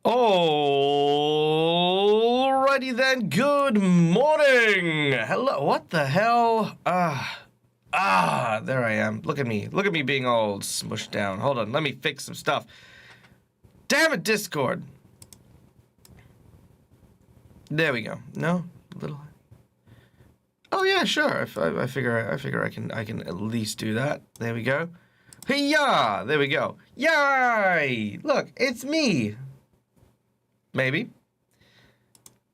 Alrighty then, good morning! Hello, what the hell? There I am. Look at me. Look at me being all smushed down. Hold on, let me fix some stuff. Damn it, Discord! There we go. No? A little... Oh yeah, sure. I figure I can at least do that. There we go. Hey-ya! There we go. Yay! Look, it's me. Maybe.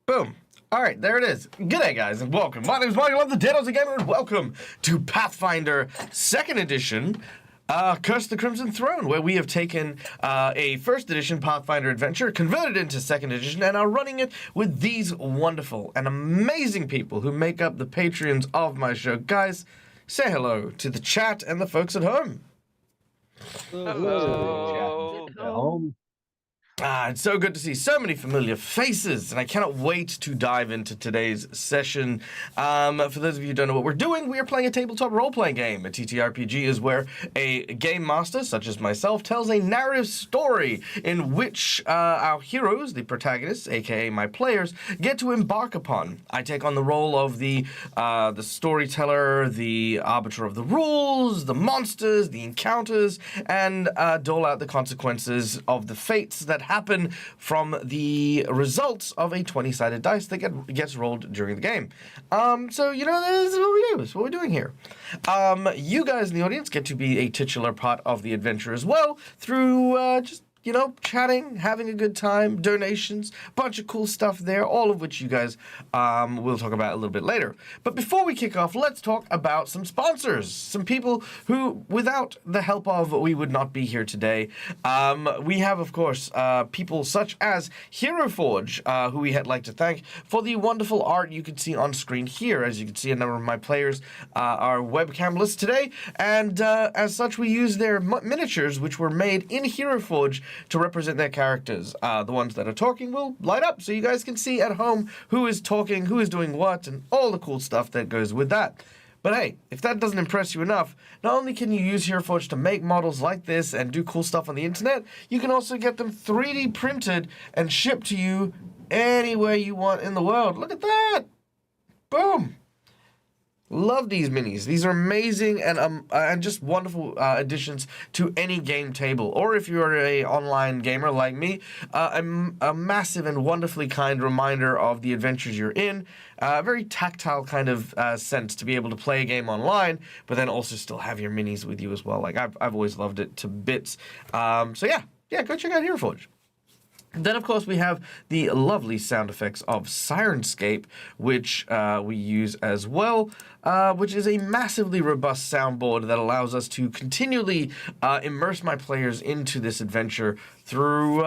Boom. Alright, there it is. G'day, guys, and welcome. My name is Michael, I'm the Dead Gamer, and welcome to Pathfinder 2nd Edition, Curse of the Crimson Throne, where we have taken a 1st Edition Pathfinder adventure, converted into 2nd Edition, and are running it with these wonderful and amazing people who make up the Patreons of my show. Guys, say hello to the chat and the folks at home. Hello. It's so good to see so many familiar faces, and I cannot wait to dive into today's session. For those of you who don't know what we're doing, we are playing a tabletop role-playing game. A TTRPG is where a game master, such as myself, tells a narrative story in which our heroes, the protagonists, aka my players, get to embark upon. I take on the role of the storyteller, the arbiter of the rules, the monsters, the encounters, and dole out the consequences of the fates that happen from the results of a 20-sided dice that gets rolled during the game. So, you know, this is what we do. This is what we're doing here. You guys in the audience get to be a titular part of the adventure as well through just, you know, chatting, having a good time, donations, a bunch of cool stuff there, all of which you guys will talk about a little bit later. But before we kick off, let's talk about some sponsors, some people who, without the help of, we would not be here today. We have, of course, people such as Hero Forge, who we had like to thank for the wonderful art you can see on screen here. As you can see, a number of my players are webcamless today, and as such, we use their miniatures, which were made in Hero Forge, to represent their characters. The ones that are talking will light up so you guys can see at home who is talking, who is doing what, and all the cool stuff that goes with that. But hey, if that doesn't impress you enough, not only can you use Hero Forge to make models like this and do cool stuff on the internet, you can also get them 3D printed and shipped to you anywhere you want in the world. Look at that! Boom! Love these minis. These are amazing and just wonderful additions to any game table. Or if you're an online gamer like me, a massive and wonderfully kind reminder of the adventures you're in. A very tactile kind of sense to be able to play a game online, but then also still have your minis with you as well. Like I've always loved it to bits. So yeah, go check out Hero Forge. Then, of course, we have the lovely sound effects of Sirenscape, which we use as well, which is a massively robust soundboard that allows us to continually immerse my players into this adventure through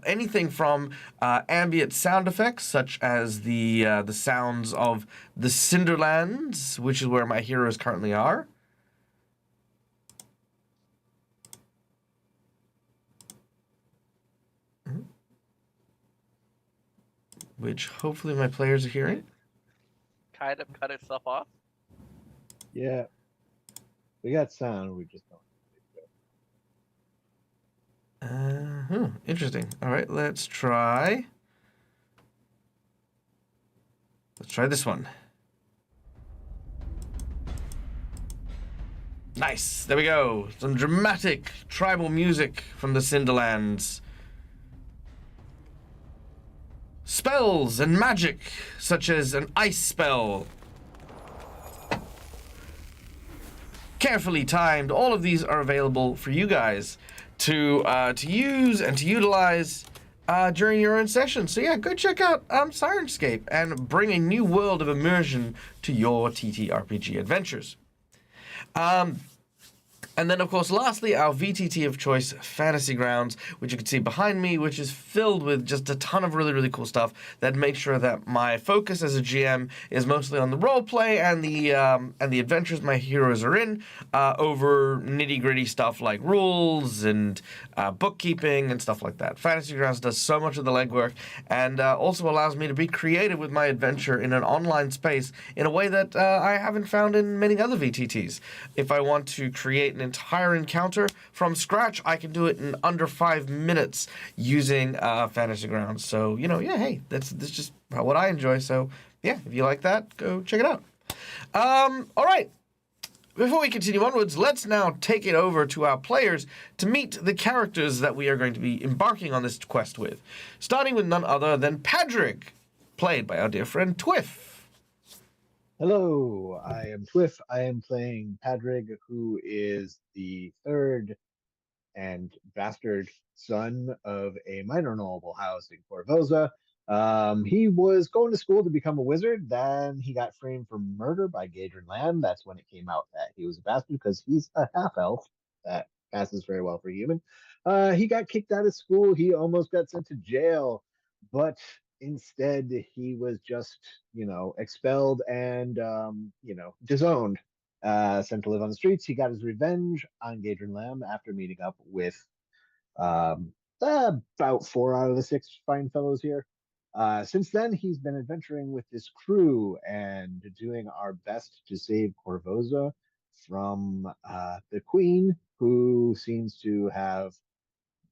anything from ambient sound effects, such as the sounds of the Cinderlands, which is where my heroes currently are. Which hopefully my players are hearing. Kind of cut itself off. Yeah. We got sound, we just don't. Interesting. All right, let's try this one. Nice. There we go. Some dramatic tribal music from the Cinderlands. Spells and magic, such as an ice spell. Carefully timed. All of these are available for you guys to use and to utilize during your own session. So yeah, go check out Sirenscape and bring a new world of immersion to your TTRPG adventures. And then, of course, lastly, our VTT of choice, Fantasy Grounds, which you can see behind me, which is filled with just a ton of really, really cool stuff that makes sure that my focus as a GM is mostly on the roleplay and the adventures my heroes are in, over nitty-gritty stuff like rules and bookkeeping and stuff like that. Fantasy Grounds does so much of the legwork and also allows me to be creative with my adventure in an online space in a way that I haven't found in many other VTTs. If I want to create an an entire encounter from scratch, I can do it in under 5 minutes using Fantasy Grounds. So, hey, that's just what I enjoy. So, yeah, if you like that, go check it out. All right. Before we continue onwards, let's now take it over to our players to meet the characters that we are going to be embarking on this quest with. Starting with none other than Padrig, played by our dear friend Twiff. Hello, I am Twiff. I am playing Padrig, who is the third and bastard son of a minor noble house in Corvosa. He was going to school to become a wizard. Then he got framed for murder by Gadrin Lamb. That's when it came out that he was a bastard because he's a half elf. That passes very well for a human. He got kicked out of school. He almost got sent to jail, but instead he was just, expelled and, disowned. Sent to live on the streets. He got his revenge on Gadrin Lamb after meeting up with about 4 out of the 6 fine fellows here. Since then, he's been adventuring with this crew and doing our best to save Corvosa from the queen, who seems to have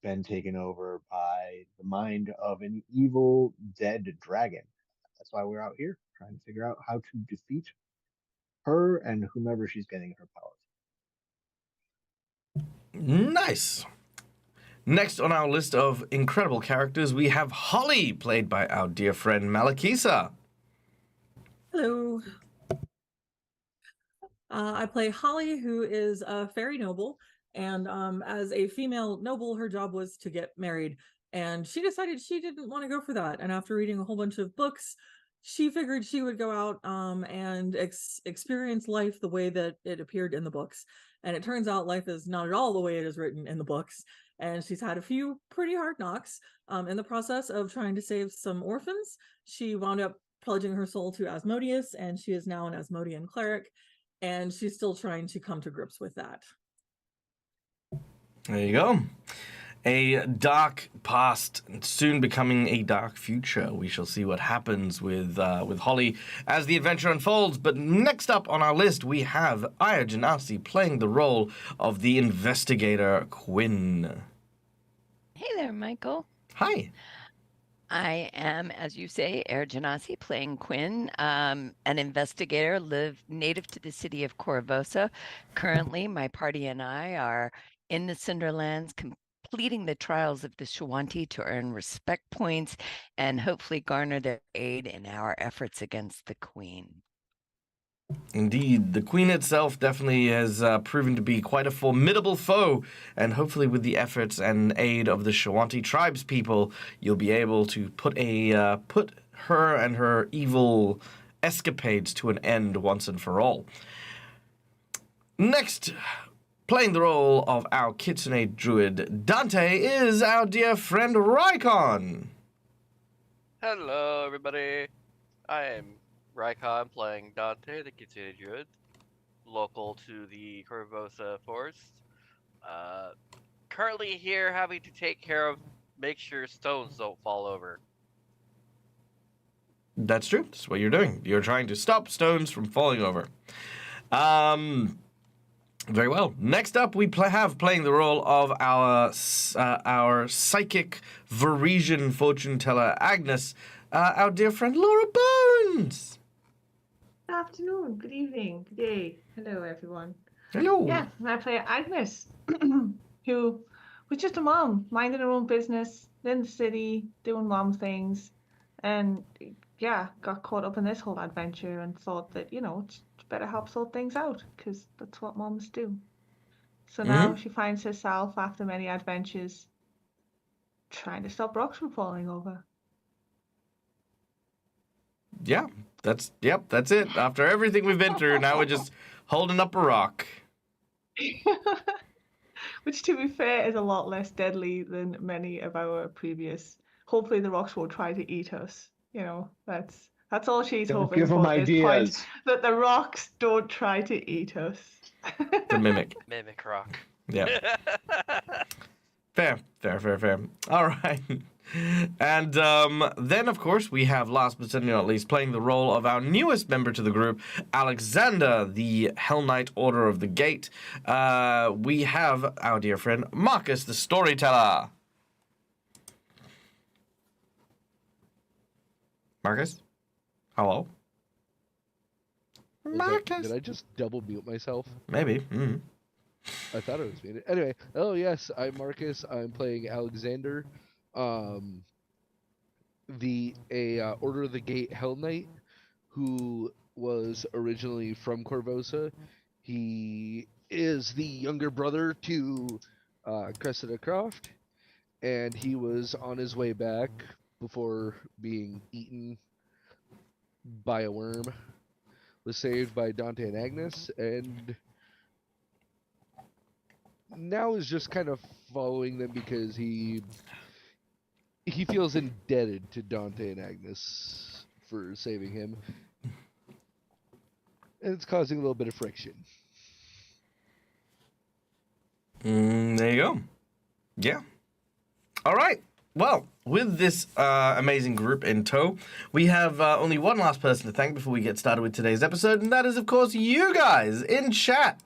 been taken over by the mind of an evil dead dragon. That's why we're out here trying to figure out how to defeat her and whomever she's getting her powers. Nice. Next on our list of incredible characters, we have Holly, played by our dear friend Malakisa. Hello. I play Holly, who is a fairy noble, and as a female noble, her job was to get married, and she decided she didn't want to go for that. And after reading a whole bunch of books, she figured she would go out and experience life the way that it appeared in the books. And it turns out life is not at all the way it is written in the books. And she's had a few pretty hard knocks. In the process of trying to save some orphans, she wound up pledging her soul to Asmodeus, and she is now an Asmodean cleric, and she's still trying to come to grips with that. There you go. A dark past, soon becoming a dark future. We shall see what happens with Holly as the adventure unfolds. But next up on our list, we have Aya Janasi playing the role of the investigator Quinn. Hey there, Michael. Hi. I am, as you say, Air Janasi, playing Quinn, an investigator native to the city of Corvosa. Currently, my party and I are in the Cinderlands, completing the trials of the Shawanti to earn respect points and hopefully garner their aid in our efforts against the Queen. Indeed, the Queen itself definitely has proven to be quite a formidable foe, and hopefully with the efforts and aid of the Shawanti tribes people, you'll be able to put her and her evil escapades to an end once and for all. Next, playing the role of our Kitsune Druid Dante is our dear friend Rykon. Hello, everybody. I am Raikon playing Dante, the Kitsune Druid, local to the Corvosa Forest. Currently here having to make sure stones don't fall over. That's true. That's what you're doing. You're trying to stop stones from falling over. Very well. Next up, we have playing the role of our psychic Varisian fortune teller Agnes, our dear friend Laura Bones. Good afternoon, good evening, good day. Hello, everyone. Hello. Yeah, I play Agnes, who was just a mom, minding her own business, in the city, doing mom things, and yeah, got caught up in this whole adventure and thought that, it's better help sort things out, because that's what moms do. So now she finds herself, after many adventures, trying to stop rocks from falling over. Yeah, that's it. After everything we've been through, now we're just holding up a rock. Which, to be fair, is a lot less deadly than many of our previous. Hopefully, the rocks won't try to eat us. That's all she's hoping Give them for. ideas. That the rocks don't try to eat us. The mimic. Mimic rock. Yeah. Fair. All right. And then, of course, we have, last but certainly not least, playing the role of our newest member to the group, Alexander, the Hell Knight Order of the Gate. We have our dear friend, Marcus, the storyteller. Marcus? Hello? Marcus? Did I just double mute myself? Maybe. I thought it was muted. Anyway, oh yes, I'm Marcus. I'm playing Alexander, the Order of the Gate Hell Knight, who was originally from Corvosa. He is the younger brother to Cressida Croft, and he was on his way back before being eaten by a worm. Was saved by Dante and Agnes, and now is just kind of following them because he feels indebted to Dante and Agnes for saving him, and it's causing a little bit of friction. There you go. Yeah. All right. Well, with this amazing group in tow, we have only one last person to thank before we get started with today's episode, and that is, of course, you guys in chat.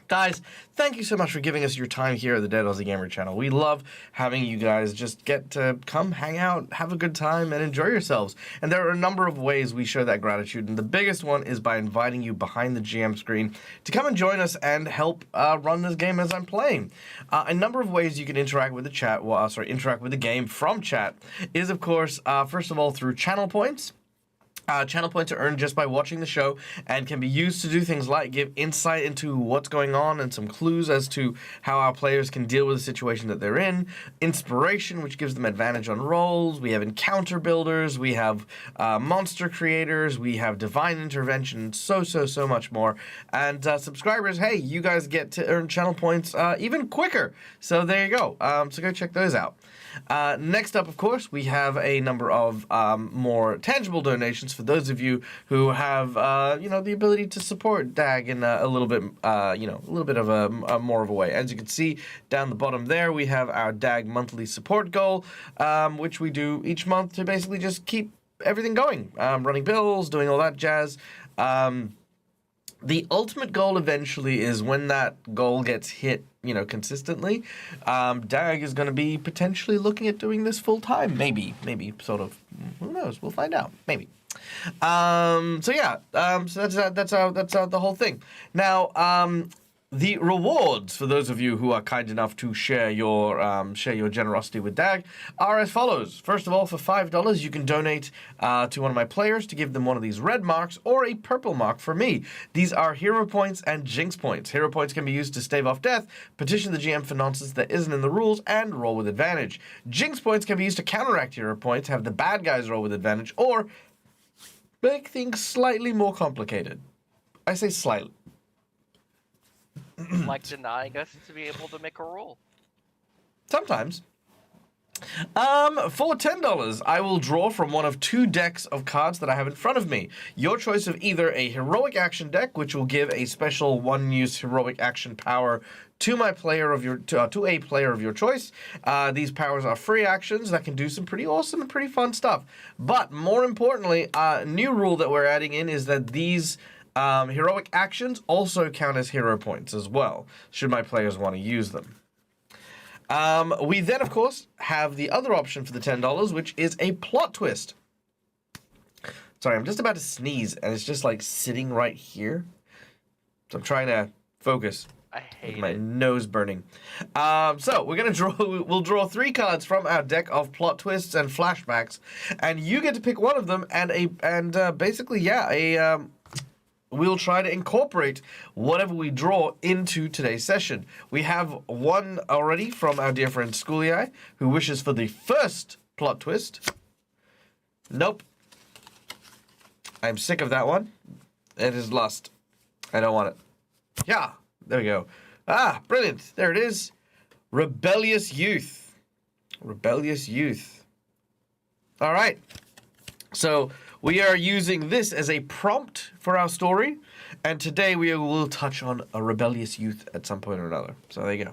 Guys, thank you so much for giving us your time here at the Dead Aussie Gamer channel. We love having you guys just get to come hang out, have a good time, and enjoy yourselves. And there are a number of ways we show that gratitude, and the biggest one is by inviting you behind the GM screen to come and join us and help run this game as I'm playing. A number of ways you can interact with the chat, interact with the game from chat is, of course, first of all, through channel points. Channel points are earned just by watching the show and can be used to do things like give insight into what's going on and some clues as to how our players can deal with the situation that they're in. Inspiration, which gives them advantage on rolls. We have encounter builders. We have monster creators. We have divine intervention. So much more. And subscribers, hey, you guys get to earn channel points even quicker. So there you go. So go check those out. Next up, of course, we have a number of more tangible donations for those of you who have, the ability to support DAG in a little bit, a little bit of a more of a way. As you can see down the bottom there, we have our DAG monthly support goal, which we do each month to basically just keep everything going, running bills, doing all that jazz. The ultimate goal eventually is when that goal gets hit, consistently, DAG is going to be potentially looking at doing this full time. Maybe, sort of. Who knows? We'll find out. Maybe. So that's the whole thing. Now, the rewards for those of you who are kind enough to share your generosity with DAG are as follows. First of all, for $5, you can donate to one of my players to give them one of these red marks or a purple mark for me. These are hero points and jinx points. Hero points can be used to stave off death, petition the GM for nonsense that isn't in the rules, and roll with advantage. Jinx points can be used to counteract hero points, have the bad guys roll with advantage, or make things slightly more complicated. I say slightly. Like denying us to be able to make a roll. Sometimes. For $10, I will draw from one of two decks of cards that I have in front of me. Your choice of either a heroic action deck, which will give a special one-use heroic action power to my player of to a player of your choice. These powers are free actions that can do some pretty awesome and pretty fun stuff. But more importantly, a new rule that we're adding in is that these heroic actions also count as hero points as well, should my players want to use them. We then, of course, have the other option for the $10, which is a plot twist. Sorry, I'm just about to sneeze, and it's just like sitting right here. So I'm trying to focus. I hate my it. nose burning. So we're gonna draw. We'll draw 3 cards from our deck of plot twists and flashbacks, and you get to pick one of them. We'll try to incorporate whatever we draw into today's session. We have one already from our dear friend Schoolie, who wishes for the first plot twist. Nope. I'm sick of that one. It is lust. I don't want it. Yeah, there we go. Ah, brilliant. There it is. Rebellious Youth. Rebellious Youth. All right. So we are using this as a prompt for our story, and today we will touch on a rebellious youth at some point or another. So there you go.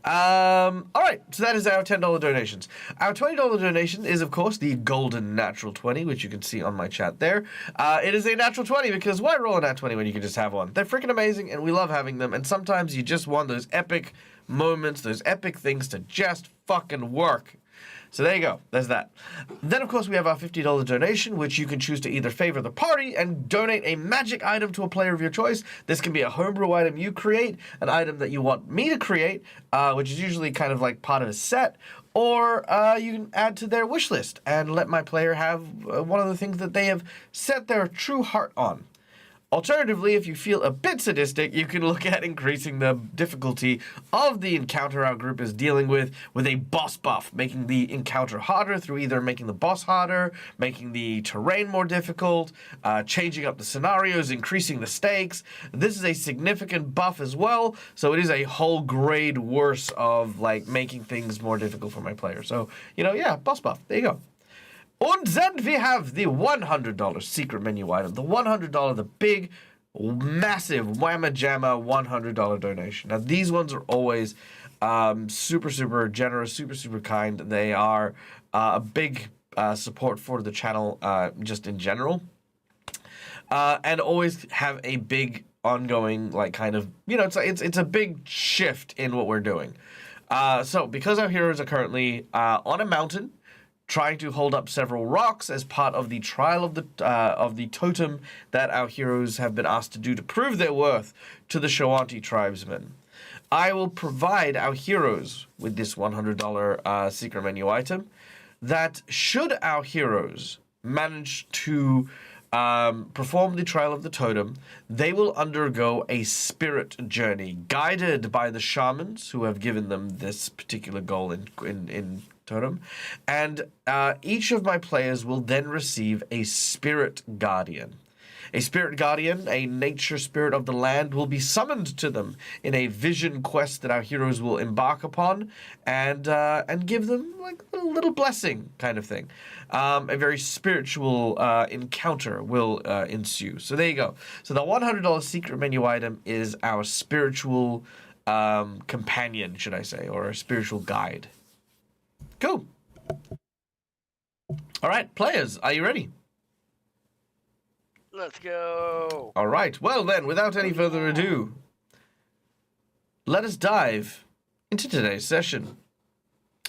All right, so that is our $10 donations. Our $20 donation is, of course, the golden natural 20, which you can see on my chat there. It is a natural 20 because why roll a nat 20 when you can just have one? They're freaking amazing, and we love having them, and sometimes you just want those epic moments, those epic things to just fucking work. So there you go. There's that. Then, of course, we have our $50 donation, which you can choose to either favor the party and donate a magic item to a player of your choice. This can be a homebrew item you create, an item that you want me to create, which is usually kind of like part of a set, or you can add to their wish list and let my player have one of the things that they have set their true heart on. Alternatively, if you feel a bit sadistic, you can look at increasing the difficulty of the encounter our group is dealing with a boss buff, making the encounter harder through either making the boss harder, making the terrain more difficult, changing up the scenarios, increasing the stakes. This is a significant buff as well, so it is a whole grade worse of like making things more difficult for my player. So, yeah, boss buff. There you go. And then we have the $100 secret menu item. The $100, the big, massive, whamma jamma $100 donation. Now, these ones are always super, super generous, super, super kind. They are a big support for the channel just in general. And always have a big ongoing, like, kind of, it's a big shift in what we're doing. So, because our heroes are currently on a mountain, trying to hold up several rocks as part of the trial of the totem that our heroes have been asked to do to prove their worth to the Shoanti tribesmen. I will provide our heroes with this $100 secret menu item that should our heroes manage to perform the trial of the totem, they will undergo a spirit journey guided by the shamans who have given them this particular goal in totem, and each of my players will then receive a spirit guardian. A spirit guardian, a nature spirit of the land, will be summoned to them in a vision quest that our heroes will embark upon, and give them like a little blessing kind of thing. A very spiritual encounter will ensue. So there you go. So the $100 secret menu item is our spiritual companion, should I say, or a spiritual guide. Cool. All right, players, are you ready? Let's go. All right. Well, then, without any further ado, let us dive into today's session.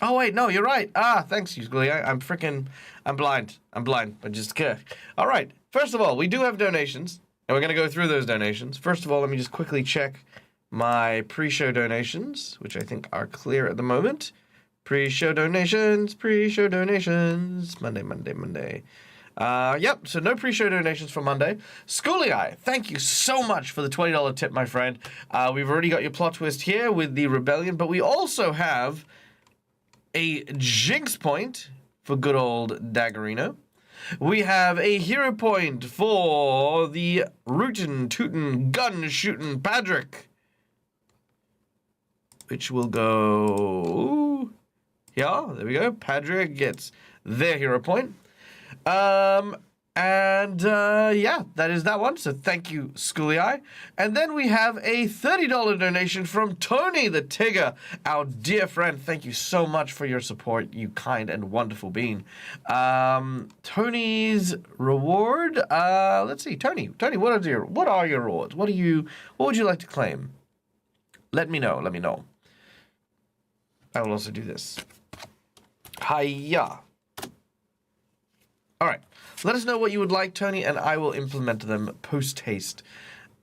Oh, wait, no, you're right. Thanks, Gully. I'm blind. I just care. All right. First of all, we do have donations, and we're going to go through those donations. First of all, let me just quickly check my pre-show donations, which I think are clear at the moment. Pre-show donations. Monday. Yep, so no pre-show donations for Monday. Schoolie, thank you so much for the $20 tip, my friend. We've already got your plot twist here with the rebellion, but we also have a jinx point for good old Daggerino. We have a hero point for the rootin' tootin' gun shootin' Patrick, which will go... Yeah, there we go. Patrick gets their hero point. Yeah, that is that one. So thank you, Schoolie. And then we have a $30 donation from Tony the Tigger, our dear friend. Thank you so much for your support, you kind and wonderful being. Tony's reward. Let's see, Tony, what are your rewards? What would you like to claim? Let me know. I will also do this. Hiya. All right. Let us know what you would like, Tony, and I will implement them post-haste.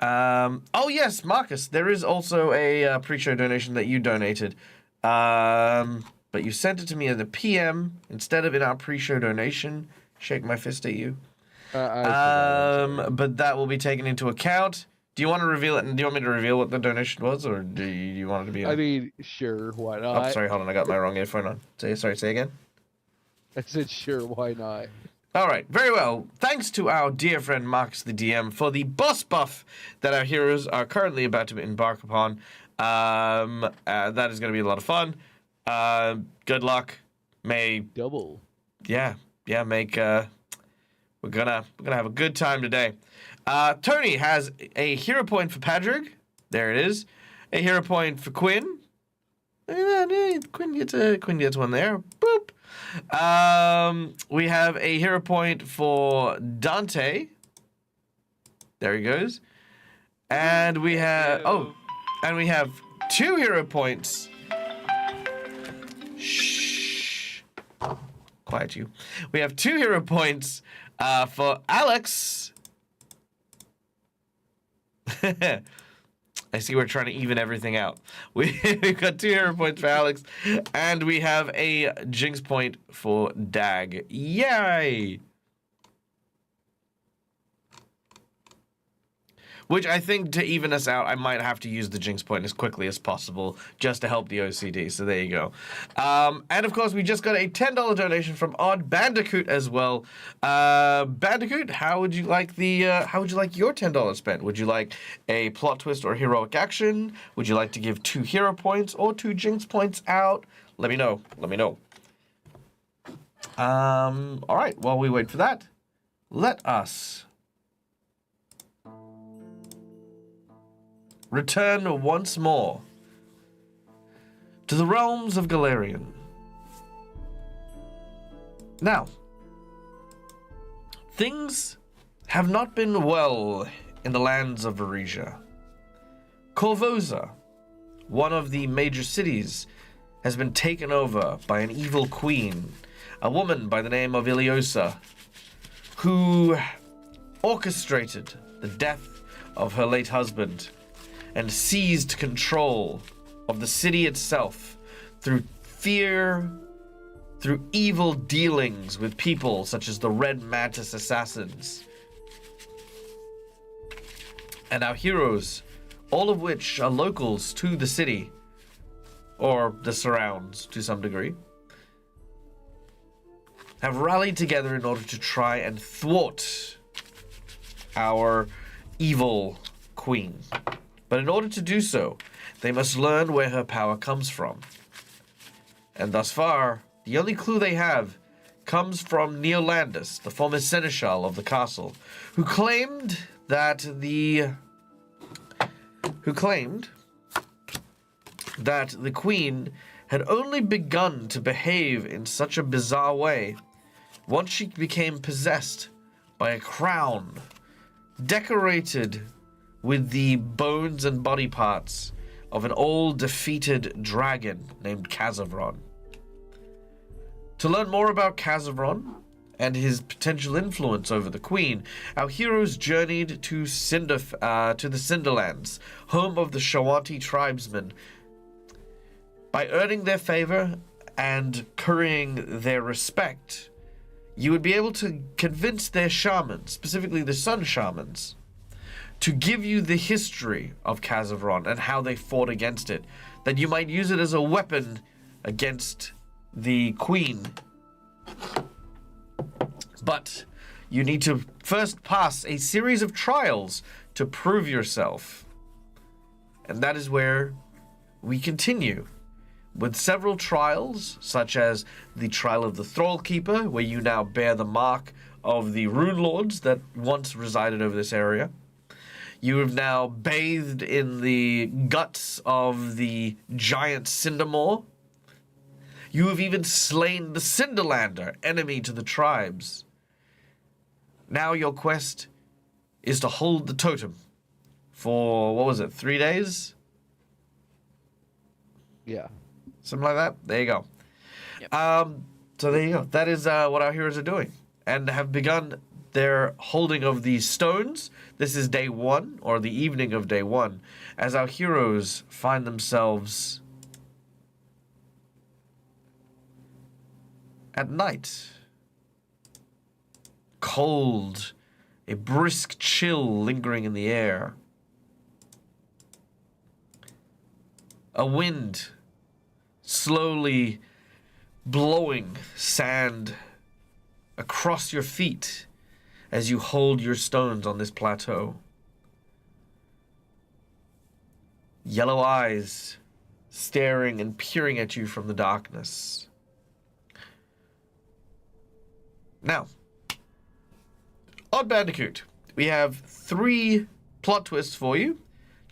Oh, yes, Marcus. There is also a pre-show donation that you donated. But you sent it to me as a PM instead of in our pre-show donation. Shake my fist at you. But that will be taken into account. Do you want to reveal it? Do you want me to reveal what the donation was, or do you want it to be? I mean, sure, why not? Oh, sorry, hold on, I got my wrong earphone on. Say again. I said, sure, why not? All right, very well. Thanks to our dear friend Marcus the DM for the boss buff that our heroes are currently about to embark upon. That is going to be a lot of fun. Good luck. Double. Yeah. Make. We're gonna have a good time today. Tony has a hero point for Padraig. There it is. A hero point for Quinn. Quinn gets one there. Boop. We have a hero point for Dante. There he goes. And we have and we have 2 hero points. Shh. Quiet you. We have 2 hero points for Alex. I see we're trying to even everything out. We've got 2 hero points for Alex, and we have a Jinx point for Dag. Yay! Which I think to even us out, I might have to use the Jinx point as quickly as possible just to help the OCD. So there you go. And of course, we just got a $10 donation from Odd Bandicoot as well. Bandicoot, how would you like your $10 spent? Would you like a plot twist or heroic action? Would you like to give 2 hero points or 2 Jinx points out? Let me know. All right. While we wait for that, let us return once more to the realms of Galarian. Now, things have not been well in the lands of Varisia. Corvosa, one of the major cities, has been taken over by an evil queen, a woman by the name of Iliosa, who orchestrated the death of her late husband and seized control of the city itself through fear, through evil dealings with people such as the Red Mantis assassins. And our heroes, all of which are locals to the city, or the surrounds to some degree, have rallied together in order to try and thwart our evil queen. But in order to do so, they must learn where her power comes from. And thus far, the only clue they have comes from Neolandus, the former seneschal of the castle, who claimed that the queen had only begun to behave in such a bizarre way once she became possessed by a crown decorated with the bones and body parts of an old defeated dragon named Kazavron. To learn more about Kazavron and his potential influence over the queen, our heroes journeyed to the Cinderlands, home of the Shawanti tribesmen. By earning their favor and currying their respect, you would be able to convince their shamans, specifically the sun shamans, to give you the history of Kazavron and how they fought against it, that you might use it as a weapon against the queen. But you need to first pass a series of trials to prove yourself. And that is where we continue, with several trials, such as the trial of the Thrall Keeper, where you now bear the mark of the Rune Lords that once resided over this area. You have now bathed in the guts of the giant Cindermore. You have even slain the Cinderlander, enemy to the tribes. Now your quest is to hold the totem for, 3 days? Yeah. Something like that? There you go. Yep. So there you go. That is what our heroes are doing, and have begun their holding of these stones. This is day 1, or the evening of day 1, as our heroes find themselves at night. Cold, a brisk chill lingering in the air. A wind slowly blowing sand across your feet as you hold your stones on this plateau. Yellow eyes staring and peering at you from the darkness. Now, Odd Bandicoot, we have 3 plot twists for you.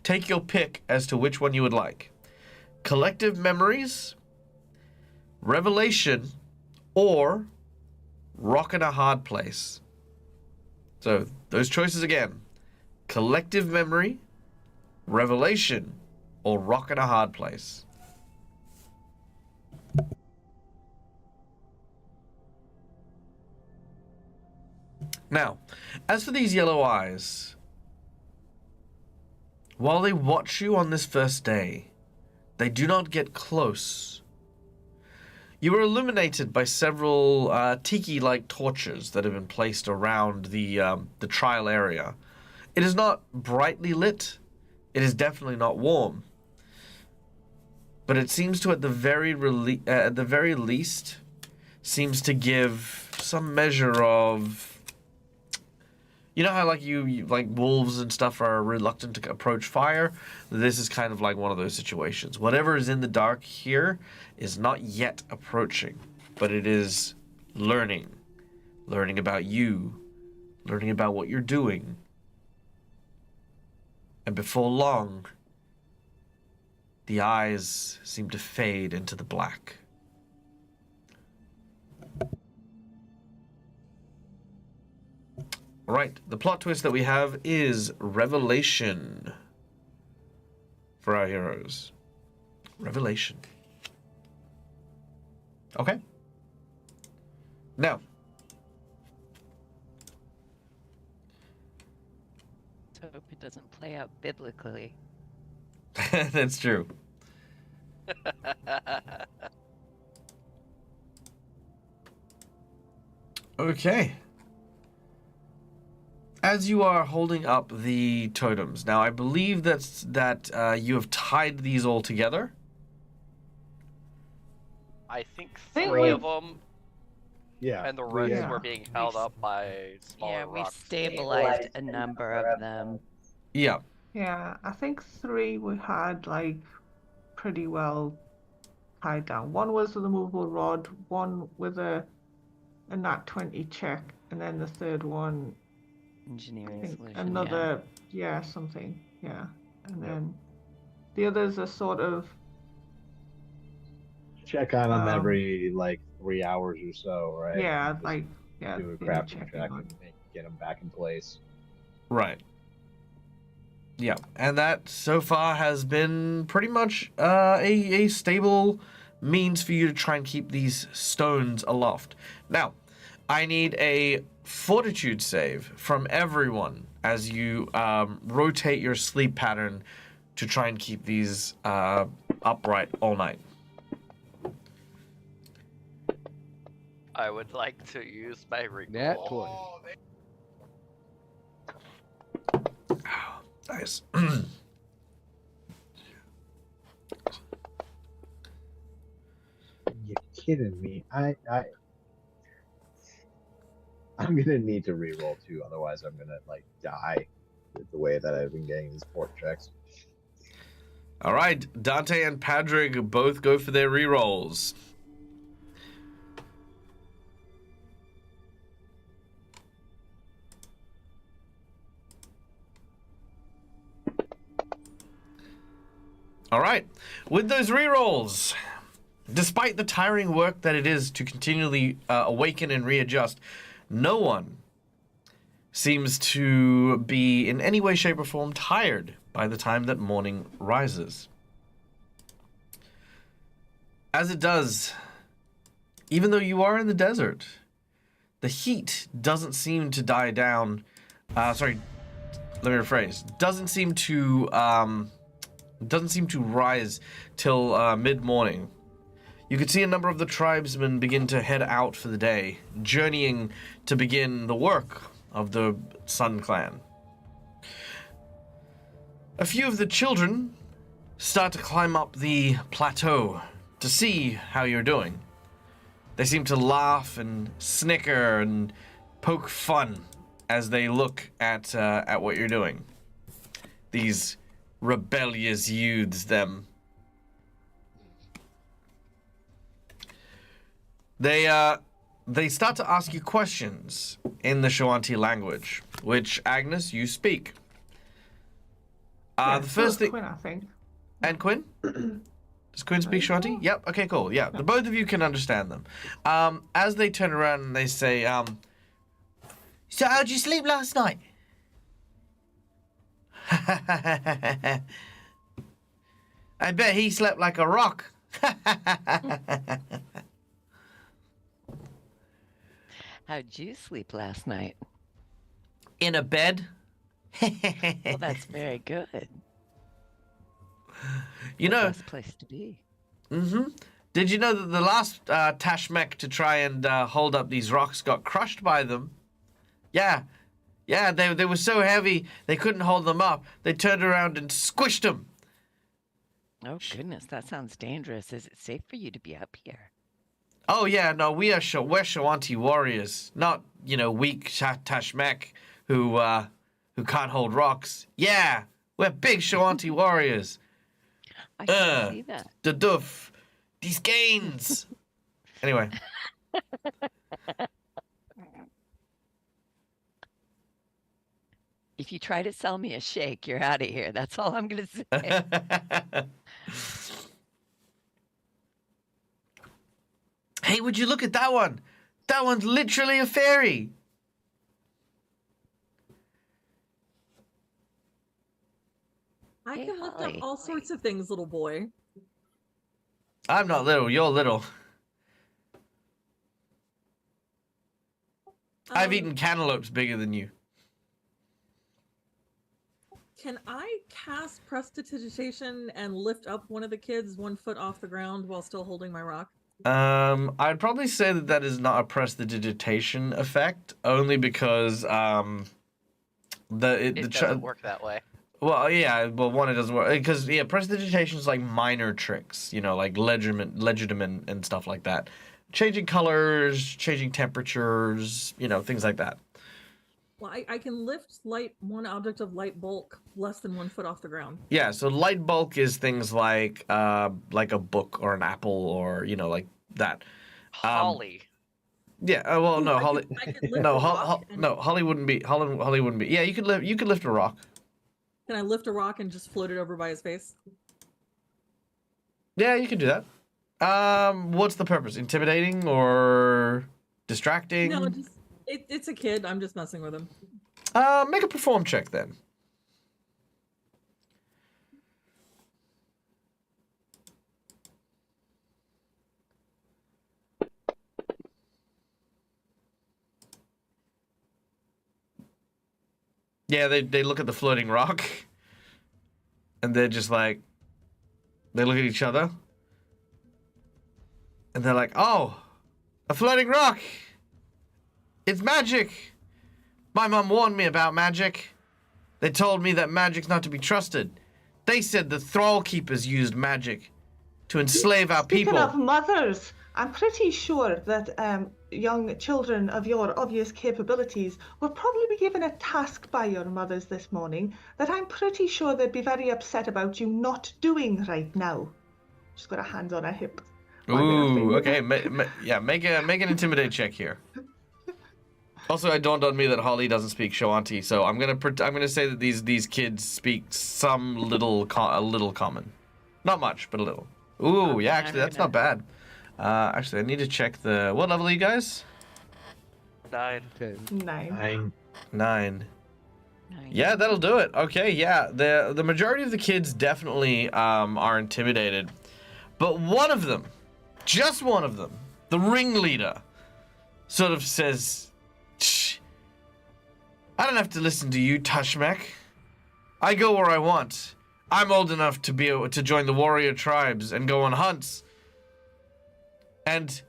Take your pick as to which one you would like. Collective Memories, revelation, or rock in a hard place. So those choices again: collective memory, revelation, or rock in a hard place. Now, as for these yellow eyes, while they watch you on this first day, they do not get close. You are illuminated by several tiki-like torches that have been placed around the trial area. It is not brightly lit. It is definitely not warm. But it seems to, at the very least, seems to give some measure of... You know how like you like wolves and stuff are reluctant to approach fire? This is kind of like one of those situations. Whatever is in the dark here is not yet approaching, but it is learning about you, learning about what you're doing. And before long, the eyes seem to fade into the black. Right, the plot twist that we have is revelation for our heroes. Revelation. Okay. Now. So hope it doesn't play out biblically. That's true. Okay. As you are holding up the totems, now I believe that you have tied these all together. I think Think three we- of them, Yeah. and the rest Yeah. were being held up by smaller Yeah, we rocks. stabilized a number of them. Yeah. Yeah, I think 3 we had like pretty well tied down. One was with a movable rod, one with a nat 20 check, and then the third one, I Engineering think solution. another, something, and Yep. then the others are sort of, Check on them Um, every like 3 hours or so, right? Just do a do a bit of crafting checking check on. and get them back in place. Right. Yeah, and that so far has been pretty much a stable means for you to try and keep these stones aloft. Now, I need a fortitude save from everyone as you rotate your sleep pattern to try and keep these upright all night. I would like to use my recall. Nat 20. Nice. You're kidding me. I'm gonna need to reroll too, otherwise I'm gonna like die with the way that I've been getting these fort checks. All right, Dante and Padrig both go for their rerolls. All right, with those rerolls, despite the tiring work that it is to continually awaken and readjust, no one seems to be in any way, shape, or form tired by the time that morning rises. As it does, even though you are in the desert, the heat doesn't seem to die down. Sorry, let me rephrase. Doesn't seem to rise till mid-morning. You could see a number of the tribesmen begin to head out for the day, journeying to begin the work of the Sun Clan. A few of the children start to climb up the plateau to see how you're doing. They seem to laugh and snicker and poke fun as they look at what you're doing. These rebellious youths, them. They start to ask you questions in the Shawanti language, which, Agnes, you speak. Yeah, The so first is thing... Quinn, I think. And Quinn? Does Quinn speak Shanti? Yep. Okay, cool. Yeah, the both of you can understand them. As they turn around and they say, so how'd you sleep last night? I bet he slept like a rock. How'd you sleep last night? In a bed. Well, that's very good. You The know, best place to be. did you know that the last Tashmek to try and hold up these rocks got crushed by them? Yeah. Yeah, they were so heavy they couldn't hold them up. They turned around and squished them. Oh goodness, that sounds dangerous. Is it safe for you to be up here? Oh yeah, no, we're Shawanti warriors, not weak Tashmek who can't hold rocks. Yeah, we're big Shawanti warriors. I can see that. The doof, these gains. Anyway. If you try to sell me a shake, you're out of here. That's all I'm gonna say. Hey, would you look at that one? That one's literally a fairy. I Hey, can lift up Holly. all sorts of things, little boy. I'm not little, you're little. I've Um, eaten cantaloupes bigger than you. Can I cast prestidigitation and lift up one of the kids 1 foot off the ground while still holding my rock? I'd probably say that is not a prestidigitation effect, only because It doesn't work that way. Well, yeah, well, one, it doesn't work because prestidigitation is like minor tricks, like legerdemain and stuff like that, changing colors, changing temperatures, things like that. Well, I can lift one object of light bulk less than 1 foot off the ground. Yeah, so light bulk is things like a book or an apple or like that. Holly. Yeah. Well, no, Holly. I could lift No, a rock and- Holly wouldn't be. Holly wouldn't be. Yeah, you could lift a rock. Can I lift a rock and just float it over by his face? Yeah, you can do that. What's the purpose? Intimidating or distracting? No, it's a kid. I'm just messing with him. Make a perform check then. Yeah, they look at the floating rock, and they're just like, they look at each other, and they're like, oh, a floating rock. It's magic. My mom warned me about magic. They told me that magic's not to be trusted. They said the thrall keepers used magic to enslave our Speaking people. of mothers, I'm pretty sure that young children of your obvious capabilities will probably be given a task by your mothers this morning that I'm pretty sure they'd be very upset about you not doing right now. She's got her hands on her hip. Ooh, okay. Make an intimidate check here. Also, it dawned on me that Holly doesn't speak Shawanti, so I'm gonna say that these kids speak some a little common, not much, but a little. Ooh, Okay, yeah, I'm actually, that's gonna- not bad. Actually, I need to check what level are you guys? 9. 10. 9. 9. Nice. Yeah, that'll do it. Okay, yeah, the majority of the kids definitely are intimidated, but one of them, just one of them, the ringleader, sort of says, "Shh, I don't have to listen to you, Tashmek. I go where I want. I'm old enough to be able to join the warrior tribes and go on hunts. And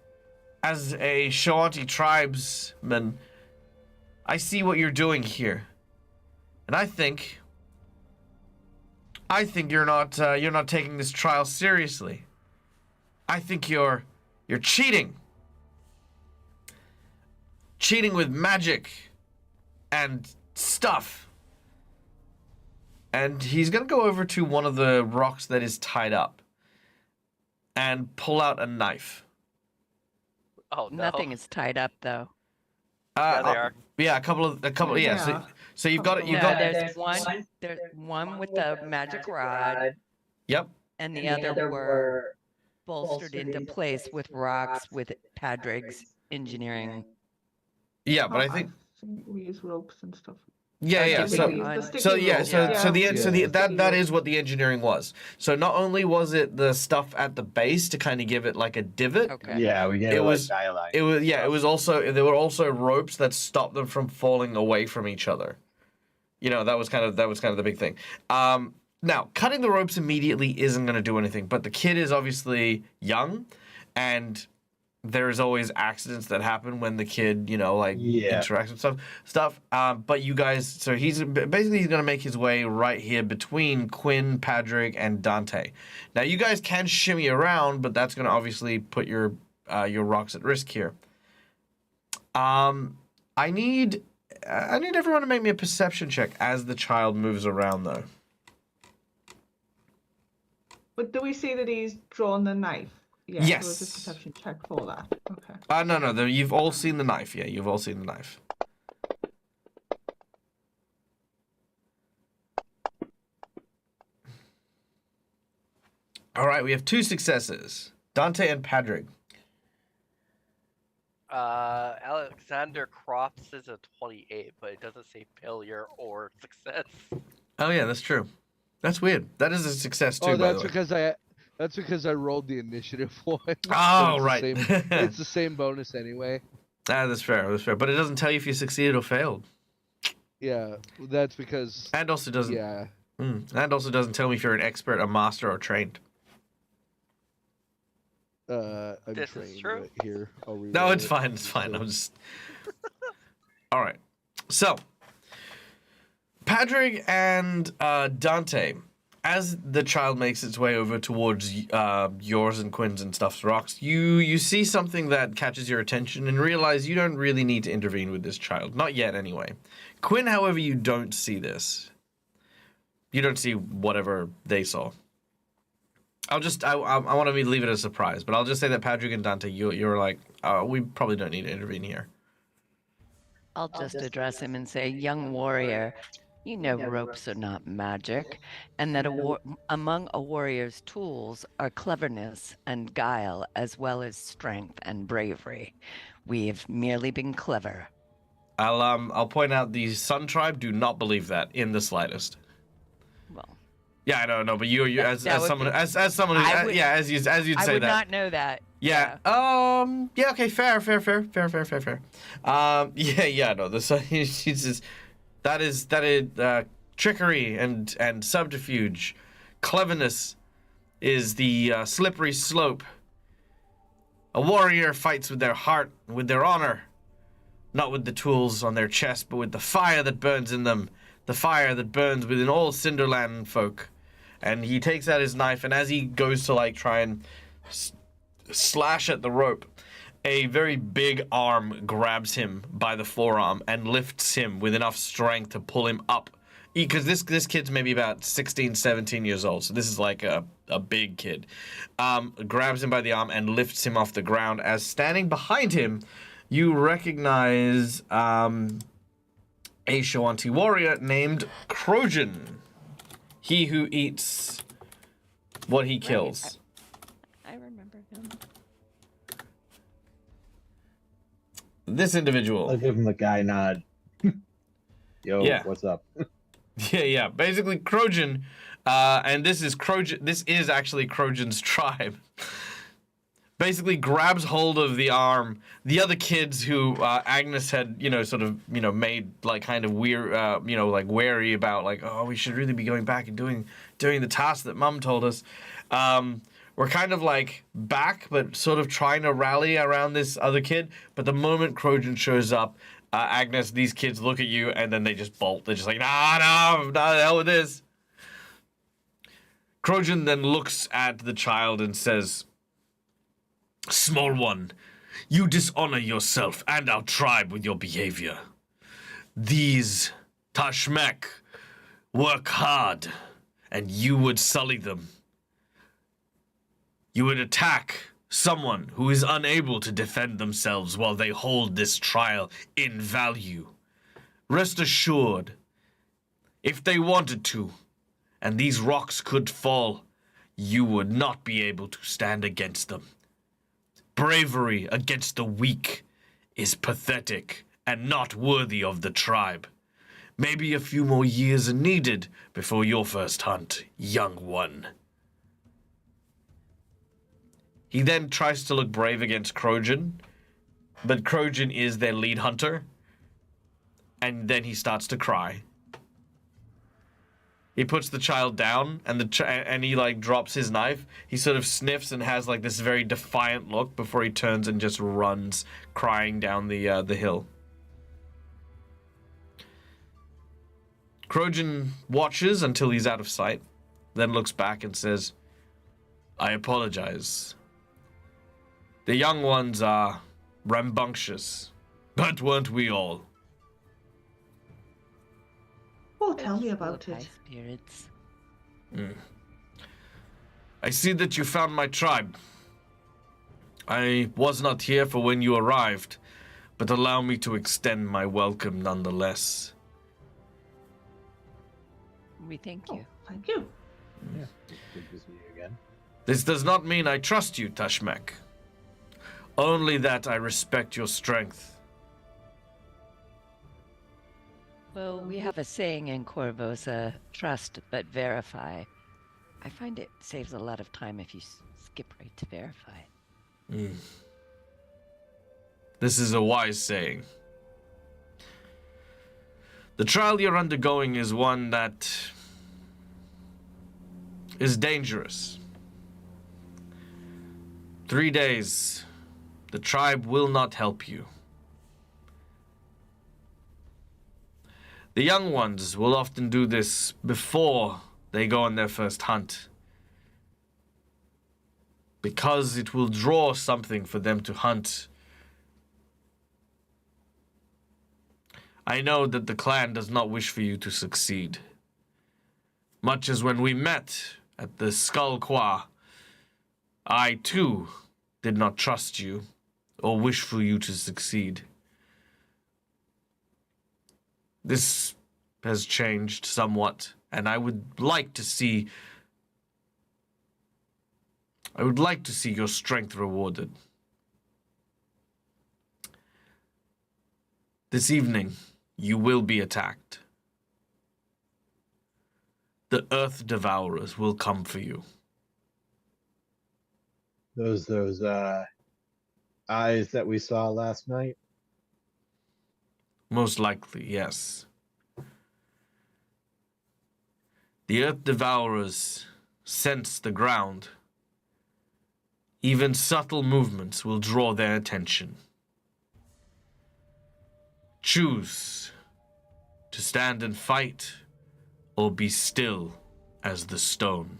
as a Shawanti tribesman, I see what you're doing here, and I think you're not taking this trial seriously. I think you're cheating with magic and stuff." And he's gonna go over to one of the rocks that is tied up and pull out a knife. Oh no. Nothing is tied up though. Yeah, they are. Yeah, a couple. Yeah. Yeah. So you've got it. No, You've got. there's one with the magic rod, Yep. and the other were bolstered into place with rocks with Padrig's engineering. Yeah, but Oh, I think we use ropes and stuff. yeah, yeah. Sticky So on- The sticky so yeah, rope. so the we so use the sticky that rope. is what the engineering was. So not only was it the stuff at the base to kind of give it like a divot. Okay. Yeah, we gave It it was- like dialine. It was yeah. stuff. It was also there were also ropes that stopped them from falling away from each other. You know, that was kind of the big thing. Now cutting the ropes immediately isn't going to do anything, but the kid is obviously young, and there's always accidents that happen when the kid, you know, like interacts with stuff. But you guys, so he's basically gonna make his way right here between Quinn, Padric, and Dante. Now you guys can shimmy around, but that's gonna obviously put your rocks at risk here. I need everyone to make me a perception check as the child moves around, though. But do we see that he's drawn the knife? Yeah, Yes. So it's a perception check for that. Okay. No, you've all seen the knife. Yeah, you've all seen the knife. All right, we have 2 successes. Dante and Padric. Alexander Crops is a 28, but it doesn't say failure or success. Oh yeah, that's true. That's weird. That is a success too, by the way. That's because I rolled the initiative one. So Oh, it's the right. same- it's the same bonus anyway. That's fair. That's fair. But it doesn't tell you if you succeeded or failed. Yeah, that's because. And also doesn't. Yeah. And also doesn't tell me if you're an expert, a master, or trained. I'm This is trained, true. but here, I'll read No, it's fine. It's fine. I'm just. All right. So, Padric and Dante, as the child makes its way over towards yours and Quinn's and stuff's rocks, you see something that catches your attention and realize you don't really need to intervene with this child. Not yet, anyway. Quinn, however, you don't see this. You don't see whatever they saw. I want to leave it as a surprise, but I'll just say that Padric and Dante, you're like, we probably don't need to intervene here. I'll just address him and say, young warrior, you know ropes are not magic, and that among a warrior's tools are cleverness and guile, as well as strength and bravery. We've merely been clever. I'll point out the Sun Tribe do not believe that in the slightest. Well, yeah, I don't know, but you as someone who as you'd I say would that. not know that. Yeah. Yeah. Okay. Fair. No. That is trickery and subterfuge. Cleverness is the slippery slope. A warrior fights with their heart, with their honor, not with the tools on their chest, but with the fire that burns in them, the fire that burns within all Cinderland folk. And he takes out his knife, and as he goes to try and slash at the rope, a very big arm grabs him by the forearm and lifts him with enough strength to pull him up. Because this kid's maybe about 16, 17 years old, so this is like a big kid. Grabs him by the arm and lifts him off the ground, as standing behind him, you recognize a Shawanti warrior named Krojan. He who eats what he kills. I remember him. This individual. I'll give him the guy nod. Yo, Yeah. what's up? Yeah. Basically, Krojan, and this is actually Krojan's tribe. Basically, grabs hold of the arm. The other kids who Agnes had, made kind of weird, wary about, we should really be going back and doing the task that Mum told us. We're kind of back, but sort of trying to rally around this other kid. But the moment Krojan shows up, Agnes, these kids look at you and then they just bolt. They're just like, no, the hell with this. Krojan then looks at the child and says, "Small one, you dishonor yourself and our tribe with your behavior. These Tashmek work hard, and you would sully them. You would attack someone who is unable to defend themselves while they hold this trial in value. Rest assured, if they wanted to, and these rocks could fall, you would not be able to stand against them. Bravery against the weak is pathetic and not worthy of the tribe. Maybe a few more years are needed before your first hunt, young one. He then tries to look brave against Krojan, but Krojan is their lead hunter, and then he starts to cry. He puts the child down, and and he like drops his knife. He sort of sniffs and has like this very defiant look before he turns and just runs, crying down the hill. Krojan watches until he's out of sight, then looks back and says, "I apologize. The young ones are rambunctious, but weren't we all?" Oh, tell me Full about of high it. spirits. I see that you found my tribe. I was not here for when you arrived, but allow me to extend my welcome nonetheless. We thank Oh, you. thank you. Yeah, it's good to see you again. This does not mean I trust you, Tashmek. Only that I respect your strength. Well, we have a saying in Corvosa, trust but verify. I find it saves a lot of time if you skip right to verify. This is a wise saying. The trial you're undergoing is one that is dangerous. 3 days, the tribe will not help you. The young ones will often do this before they go on their first hunt, because it will draw something for them to hunt. I know that the clan does not wish for you to succeed. Much as when we met at the Skull Qua, I too did not trust you or wish for you to succeed. This has changed somewhat, and I would like to see your strength rewarded. This evening, you will be attacked. The Earth Devourers will come for you. Those eyes that we saw last night. Most likely, yes. The Earth Devourers sense the ground. Even subtle movements will draw their attention. Choose to stand and fight, or be still as the stone.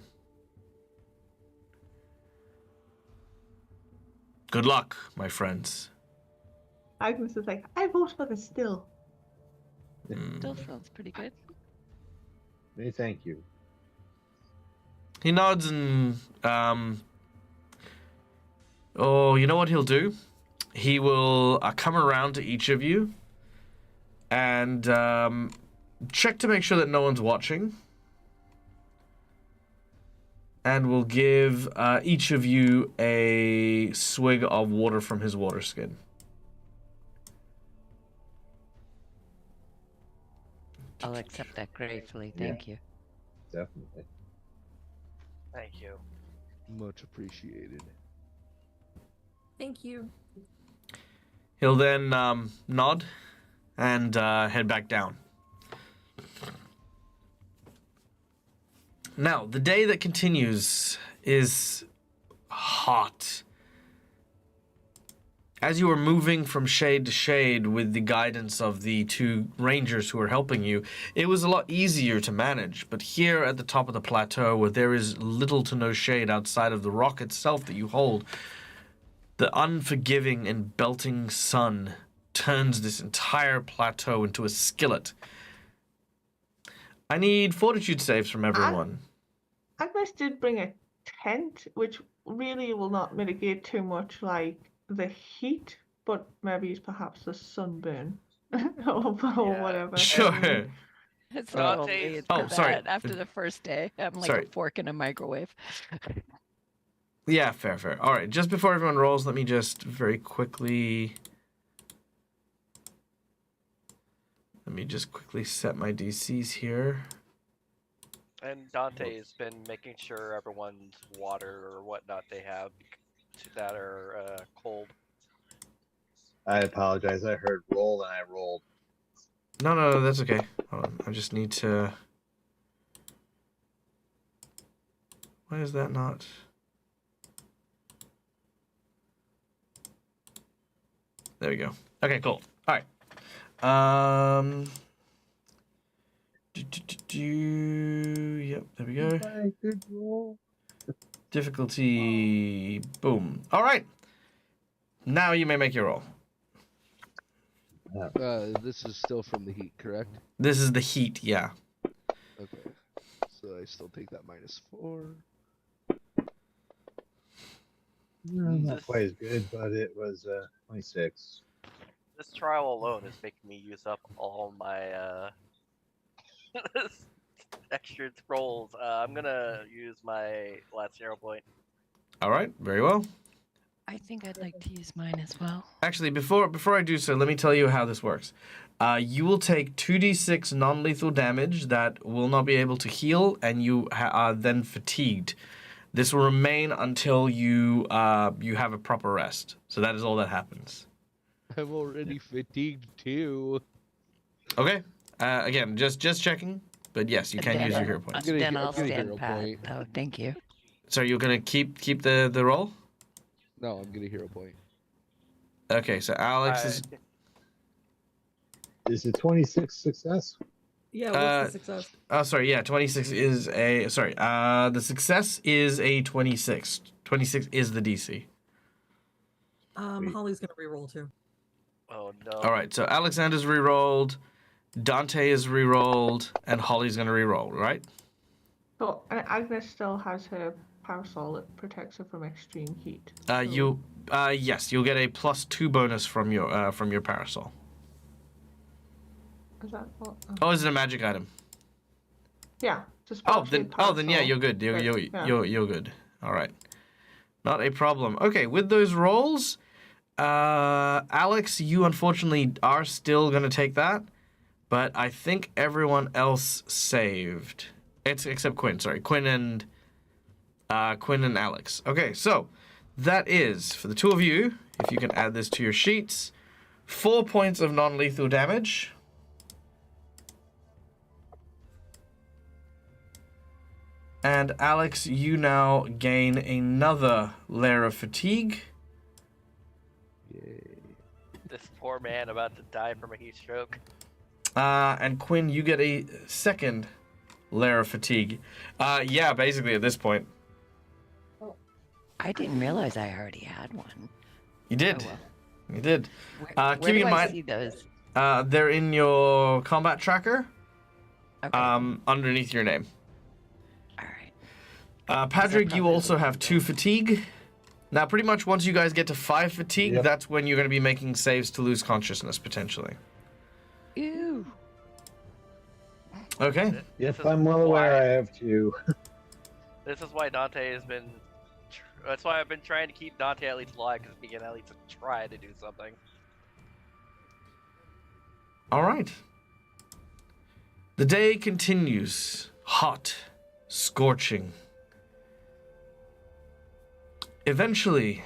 Good luck, my friends. Agnes is like, I vote for the still. Still sounds pretty good. Hey, thank you. He nods and, oh, you know what he'll do? He will come around to each of you and check to make sure that no one's watching. And will give each of you a swig of water from his water skin. I'll accept that gratefully. Yeah. Thank you. Definitely. Thank you. Much appreciated. Thank you. He'll then nod and head back down. Now, the day that continues is hot. As you are moving from shade to shade with the guidance of the two rangers who are helping you, it was a lot easier to manage. But here at the top of the plateau, where there is little to no shade outside of the rock itself that you hold, the unforgiving and belting sun turns this entire plateau into a skillet. I need fortitude saves from everyone. Agnes did bring a tent, which really will not mitigate too much, like the heat, but maybe it's perhaps the sunburn or Yeah. whatever. Sure. It's Dante's- a little late Oh, for sorry. that after the first day. I'm like Sorry. a fork in a microwave. Yeah, fair. All right, just before everyone rolls, let me just very quickly... Let me just quickly set my DCs here. And Dante's been making sure everyone's water or whatnot they have that are cold. I apologize. I heard roll and I rolled. No, that's okay. Hold on, I just need to... Why is that not... There we go. Okay, cool. All right. Yep, there we go. Good roll. Difficulty, boom. All right. Now you may make your roll. This is still from the heat, correct? This is the heat, yeah. Okay. So I still take that -4. Not quite as good, but it was 26. This trial alone is making me use up all my extra rolls. I'm gonna use my last hero point. All right, very well. I think I'd like to use mine as well. Actually, before I do so, let me tell you how this works. You will take 2d6 non-lethal damage that will not be able to heal, and you are then fatigued. This will remain until you have a proper rest. So that is all that happens. I'm already fatigued too. Okay. Again, just checking. But yes, you can use your hero points. Then I'll I'm gonna stand hero pat. point. Oh, thank you. So you're gonna keep the roll? No, I'm gonna hero point. Okay, so Alex is Is it 26 success? Yeah, what's the success? oh sorry, yeah, 26 is a sorry. The success is a 26. 26 is the DC. Sweet. Holly's gonna reroll too. Oh no. All right, so Alexander's re-rolled, Dante is re-rolled, and Holly's gonna re-roll, right? So Agnes still has her parasol that protects her from extreme heat. Yes, you'll get a +2 bonus from your parasol. Is that what? Oh, is it a magic item? Yeah. Just Oh, partially then yeah, parasol. you're good. Yeah. You're good. All right, not a problem. Okay, with those rolls, Alex, you unfortunately are still gonna take that, but I think everyone else saved. Except Quinn. Sorry, Quinn and Alex. Okay, so that is for the two of you. If you can add this to your sheets, 4 points of non-lethal damage. And Alex, you now gain another layer of fatigue. Yay. This poor man about to die from a heat stroke. And Quinn, you get a second layer of fatigue. Yeah, basically at this point. I didn't realize I already had one. You did. Oh, well. You did. Where Keeping do in I mind, see those? they're in your combat tracker, Okay. underneath your name. All right. Patrick, you probably also have 2 fatigue. Now, pretty much once you guys get to 5 fatigue, Yep. that's when you're going to be making saves to lose consciousness, potentially. Ew. Okay. Yep, This is I'm well aware why- I have 2. This is why Dante has been. That's why I've been trying to keep Dante at least alive, because he can at least try to do something. All right. The day continues. Hot, scorching. Eventually,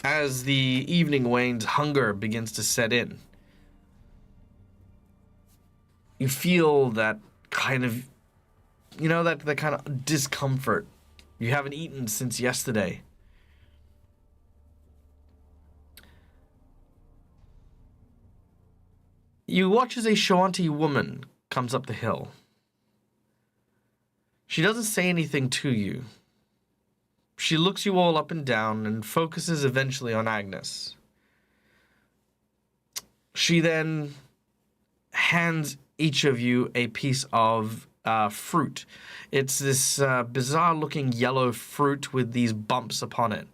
as the evening wanes, hunger begins to set in. You feel that kind of, that kind of discomfort. You haven't eaten since yesterday. You watch as a Shawanti woman comes up the hill. She doesn't say anything to you. She looks you all up and down and focuses eventually on Agnes. She then hands each of you a piece of fruit. It's this bizarre-looking yellow fruit with these bumps upon it.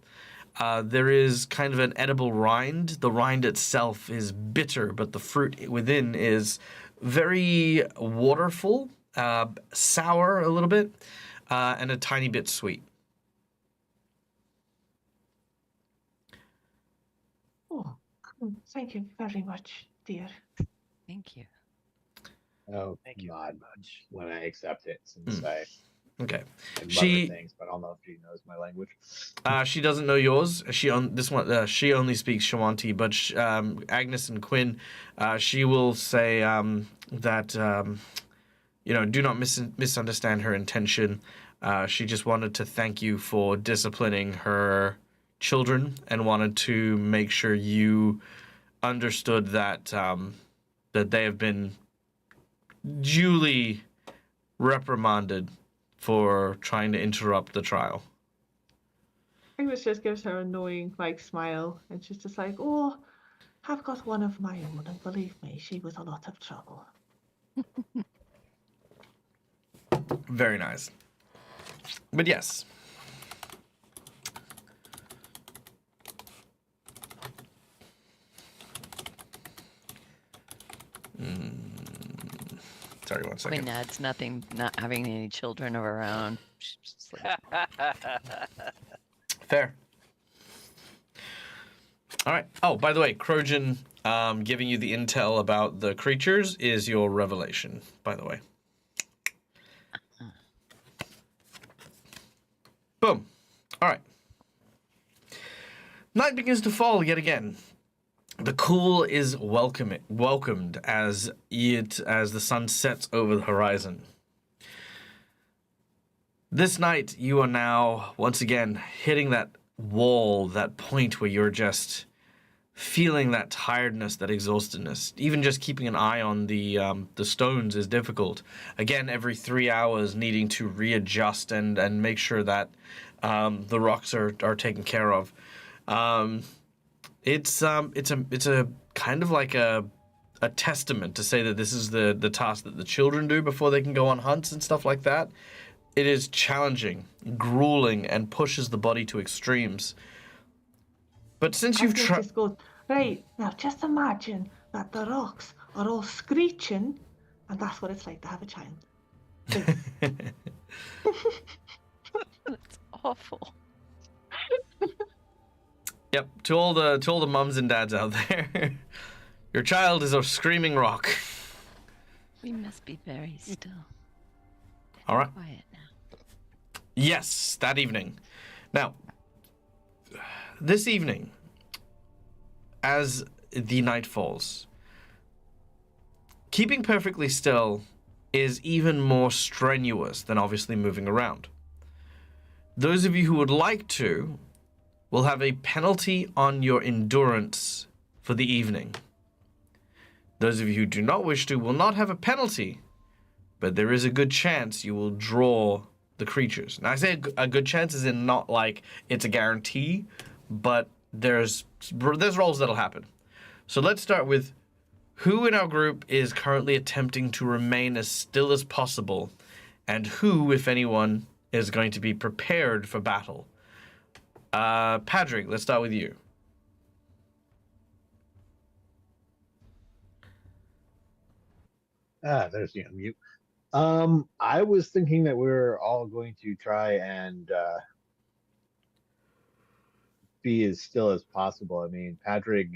There is kind of an edible rind. The rind itself is bitter, but the fruit within is very waterful, sour a little bit, and a tiny bit sweet. Oh, thank you very much, dear. Thank you. Oh, Thank you not very much. when I accept it, since I Okay. can She- mother things, but I don't know if she knows my language. She doesn't know yours. She only speaks Shawanti, but Agnes and Quinn, she will say that do not misunderstand her intention. She just wanted to thank you for disciplining her children and wanted to make sure you understood that that they have been duly reprimanded for trying to interrupt the trial. Agnes just gives her a knowing, smile, and she's just like, "Oh, I've got one of my own, and believe me, she was a lot of trouble." Very nice. But yes. Sorry, one second. Quinn adds nothing, not having any children of her own. She's just like, Fair. All right. Oh, by the way, Krojan giving you the intel about the creatures is your revelation, by the way. Boom. All right. Night begins to fall yet again. The cool is welcomed as the sun sets over the horizon. This night, you are now once again hitting that wall, that point where you're just feeling that tiredness, that exhaustedness. Even just keeping an eye on the stones is difficult. Again, every 3 hours, needing to readjust and make sure that the rocks are taken care of. It's a kind of like a testament to say that this is the task that the children do before they can go on hunts and stuff like that. It is challenging, grueling, and pushes the body to extremes. But since you've Agnes tried, just goes, "Right, now just imagine that the rocks are all screeching, and that's what it's like to have a child." that's awful. Yep, to all the mums and dads out there, your child is a screaming rock. We must be very still. All right. Quiet now. Yes, that evening. Now, this evening, as the night falls, keeping perfectly still is even more strenuous than obviously moving around. Those of you who would like to will have a penalty on your endurance for the evening. Those of you who do not wish to will not have a penalty, but there is a good chance you will draw the creatures. Now, I say a good chance is in not like it's a guarantee, but there's rolls that'll happen. So let's start with who in our group is currently attempting to remain as still as possible, and who, if anyone, is going to be prepared for battle. Patrick, let's start with you. There's the unmute. I was thinking that we're all going to try and be as still as possible. I mean, Patrick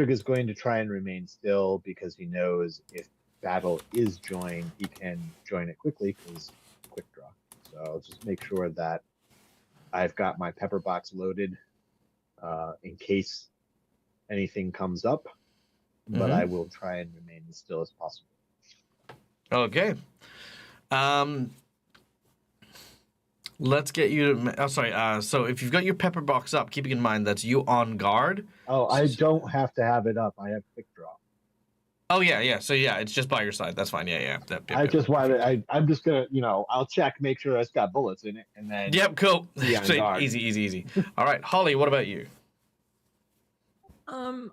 is going to try and remain still because he knows if battle is joined, he can join it quickly because quick draw. So I'll just make sure that I've got my pepper box loaded in case anything comes up. But I will try and remain as still as possible. Okay. Let's get you to... so if you've got your pepper box up, keeping in mind that's you on guard. Oh, I don't have to have it up. I have quick draw. Oh, yeah. So, yeah, it's just by your side. That's fine. Yeah. I just wanted... I'm just going to, I'll check, make sure it's got bullets in it, and then... Yep, cool. be on guard. Easy. All right, Holly, what about you?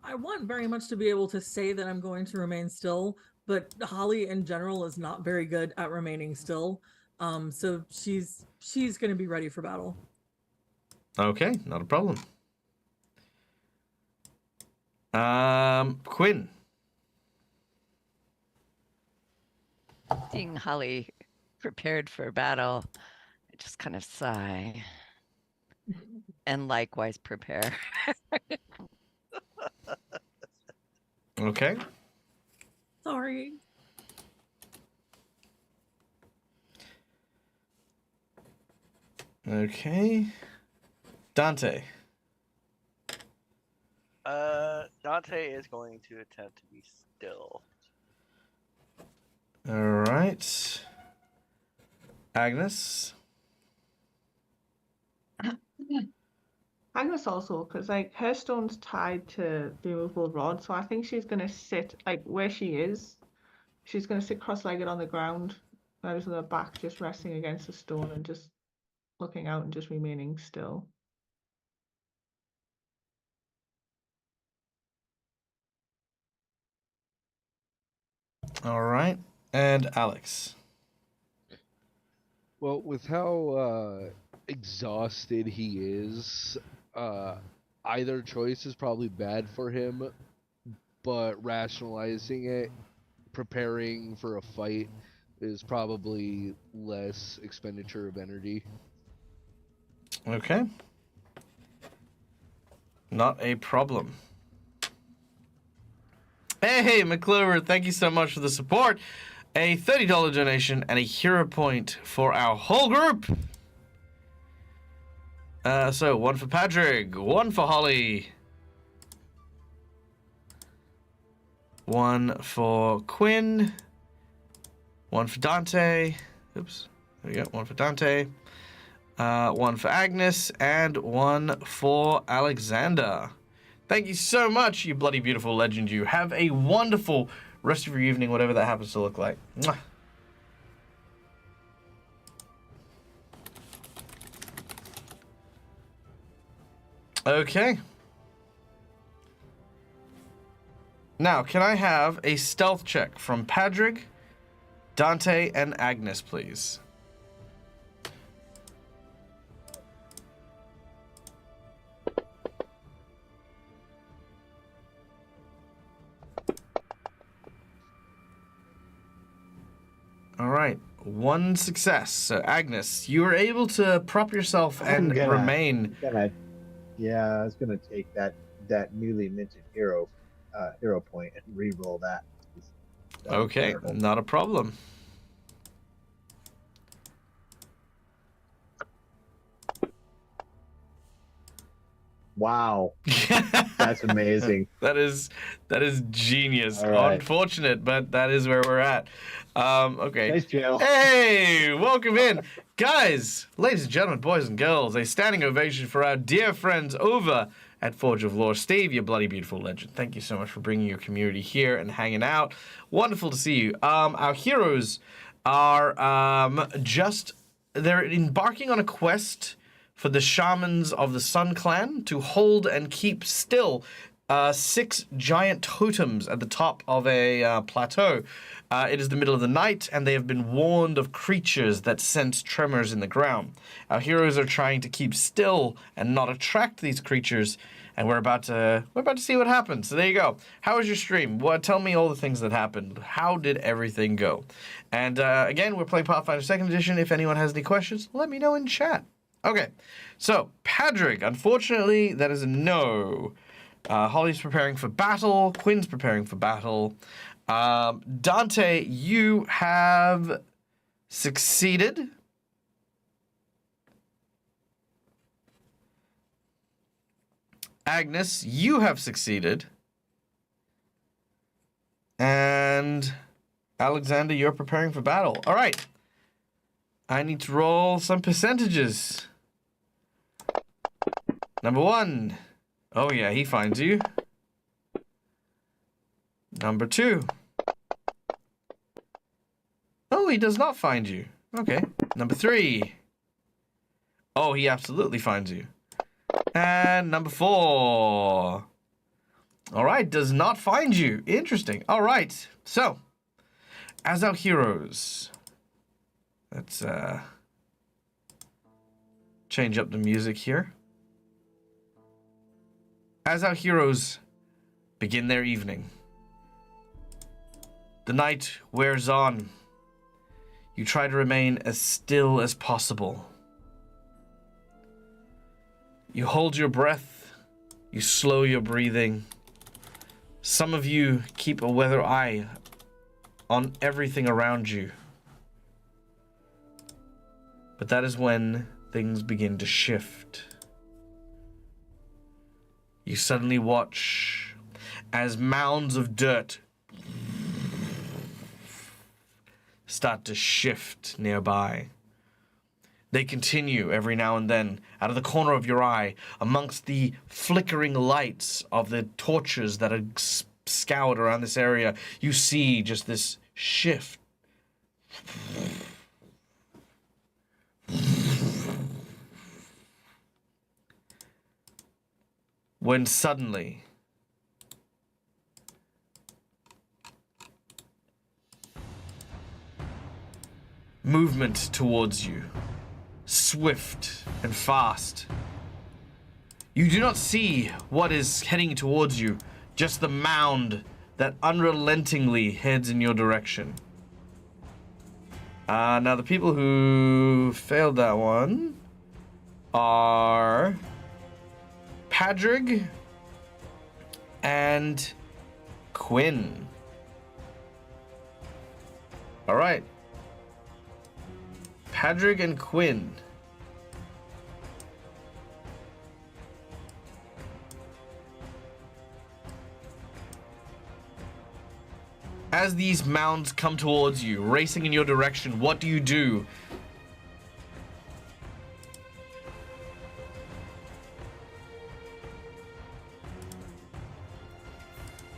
I want very much to be able to say that I'm going to remain still, but Holly in general is not very good at remaining still. So she's going to be ready for battle. Okay, not a problem. Quinn. Seeing Holly prepared for battle, I just kind of sigh. And likewise prepare. Okay. Sorry. Okay. Dante. Dante is going to attempt to be still. All right. Agnes. Agnes also, because like her stone's tied to the immovable rod, so I think she's gonna sit like where she is. She's gonna sit cross-legged on the ground, with her back just resting against the stone and just looking out and just remaining still. All right. And Alex. Well, with how exhausted he is, either choice is probably bad for him, but rationalizing it, preparing for a fight, is probably less expenditure of energy. Okay. Not a problem. Hey, McClover, thank you so much for the support. A $30 donation and a hero point for our whole group. So one for Patrick, one for Holly, one for Quinn, one for Dante. Oops, there we go. One for Dante, one for Agnes, and one for Alexander. Thank you so much, you bloody beautiful legend. You have a wonderful rest of your evening, whatever that happens to look like. Mwah. Okay. Now, can I have a stealth check from Padrig, Dante, and Agnes, please? All right, one success. So, Agnes, you were able to prop yourself and remain. Yeah, I was gonna take that newly minted hero point and re-roll that. That was Okay, terrible. not a problem. Wow, that's amazing. That is genius. All right. Unfortunate, but that is where we're at. Okay. Nice jail. Hey, welcome in. Guys, ladies and gentlemen, boys and girls, a standing ovation for our dear friends over at Forge of Lore. Steve, you bloody beautiful legend. Thank you so much for bringing your community here and hanging out. Wonderful to see you. Our heroes are they're embarking on a quest for the shamans of the Sun Clan to hold and keep still 6 giant totems at the top of a plateau. It is the middle of the night, and they have been warned of creatures that sense tremors in the ground. Our heroes are trying to keep still and not attract these creatures, and we're about to see what happens. So there you go. How was your stream? Tell me all the things that happened. How did everything go? And again, we're playing Pathfinder 2nd Edition. If anyone has any questions, let me know in chat. Okay, so Padrig, unfortunately, that is a no. Holly's preparing for battle. Quinn's preparing for battle. Dante, you have succeeded. Agnes, you have succeeded. And Alexander, you're preparing for battle. All right. I need to roll some percentages. Number 1. Oh, yeah, he finds you. Number 2. Oh, he does not find you. Okay. Number 3. Oh, he absolutely finds you. And number 4. All right, does not find you. Interesting. All right. So, as our heroes, let's change up the music here. As our heroes begin their evening, the night wears on, You try to remain as still as possible. You hold your breath. You slow your breathing. Some of you keep a weather eye on everything around you. But that is when things begin to shift. You suddenly watch as mounds of dirt start to shift nearby. They continue every now and then, out of the corner of your eye, amongst the flickering lights of the torches that are scoured around this area. You see just this shift. When suddenly, movement towards you, swift and fast. You do not see what is heading towards you, just the mound that unrelentingly heads in your direction. Now the people who failed that one are Padrig and Quinn. All right. Padrig and Quinn. As these mounds come towards you, racing in your direction, what do you do?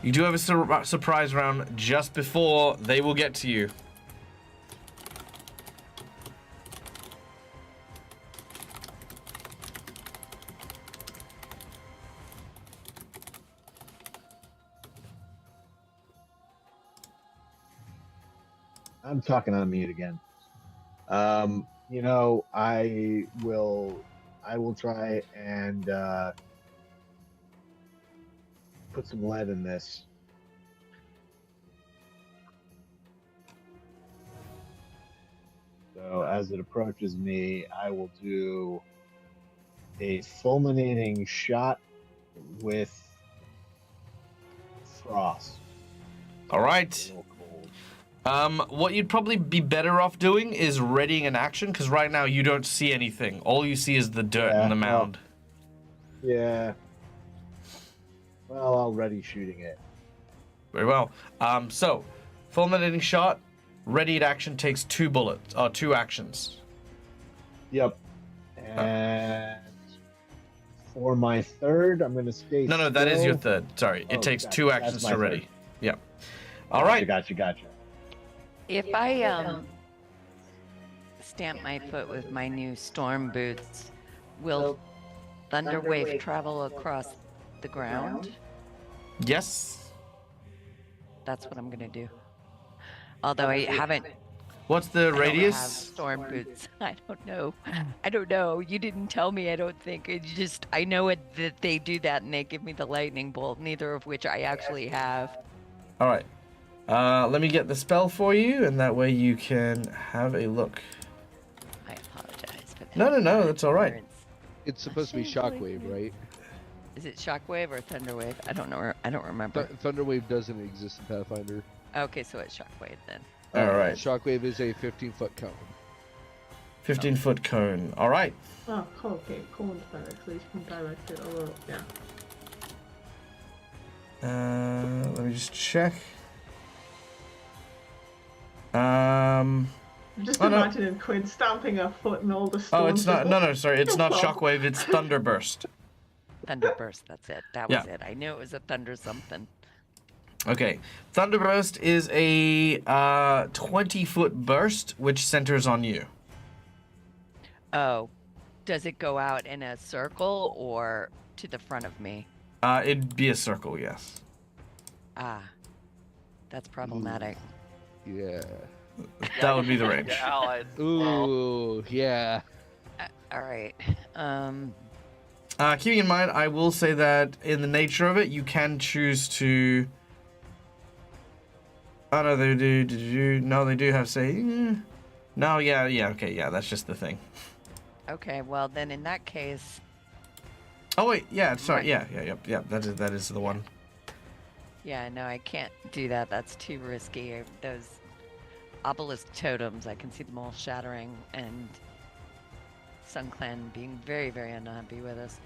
You do have a surprise round just before they will get to you. I'm talking on mute again. You know, I will try and put some lead in this. So as it approaches me, I will do a fulminating shot with frost. All right. A little cold. What you'd probably be better off doing is readying an action, because right now you don't see anything. All you see is the dirt and the mound. Yeah. Well, I'll ready shooting it. Very well. So, fulminating shot, readied action takes 2 bullets, or 2 actions. Yep. And for my third, I'm going to stay No, that is still. your third. Sorry, it takes gotcha. 2 That's actions my to third. ready. Yeah. All right. Gotcha. If I stamp my foot with my new storm boots, will Thunderwave travel across the ground? Yes. That's what I'm gonna do. Although I haven't. What's the I don't have radius? storm boots. I don't know. I don't know. You didn't tell me. I don't think. I know that they do that and they give me the lightning bolt. Neither of which I actually have. All right. Let me get the spell for you, and that way you can have a look. I apologize for that. No, that's all right. It's supposed to be shockwave, right? Is it shockwave or thunderwave? I don't know. I don't remember. Thunderwave doesn't exist in Pathfinder. Okay, so it's shockwave then. All right. Shockwave is a 15-foot cone. 15-foot cone. All right. Oh, okay, cold directly. You can direct it a little, yeah. Let me just check. I'm just Oh, no. imagining Quinn stamping her foot and all the stones. Oh, it's not. are- No, sorry. It's not Well. shockwave. It's thunderburst. Thunderburst. That's it. That was Yeah. it. I knew it was a thunder something. Okay. Thunderburst is a 20-foot burst, which centers on you. Oh, does it go out in a circle or to the front of me? It'd be a circle, yes. Ah, that's problematic. Yeah. That would be the range. Your allies as well. Ooh, yeah. All right. Keeping in mind, I will say that in the nature of it, you can choose to. Oh no, they do. No, they do have say. No, yeah, okay, yeah, that's just the thing. Okay, well then in that case, Oh wait, yeah, sorry, Right. yeah, that is the one. yeah, no, I can't do that. That's too risky. Those obelisk totems, I can see them all shattering, and Sun Clan being very, very unhappy with us.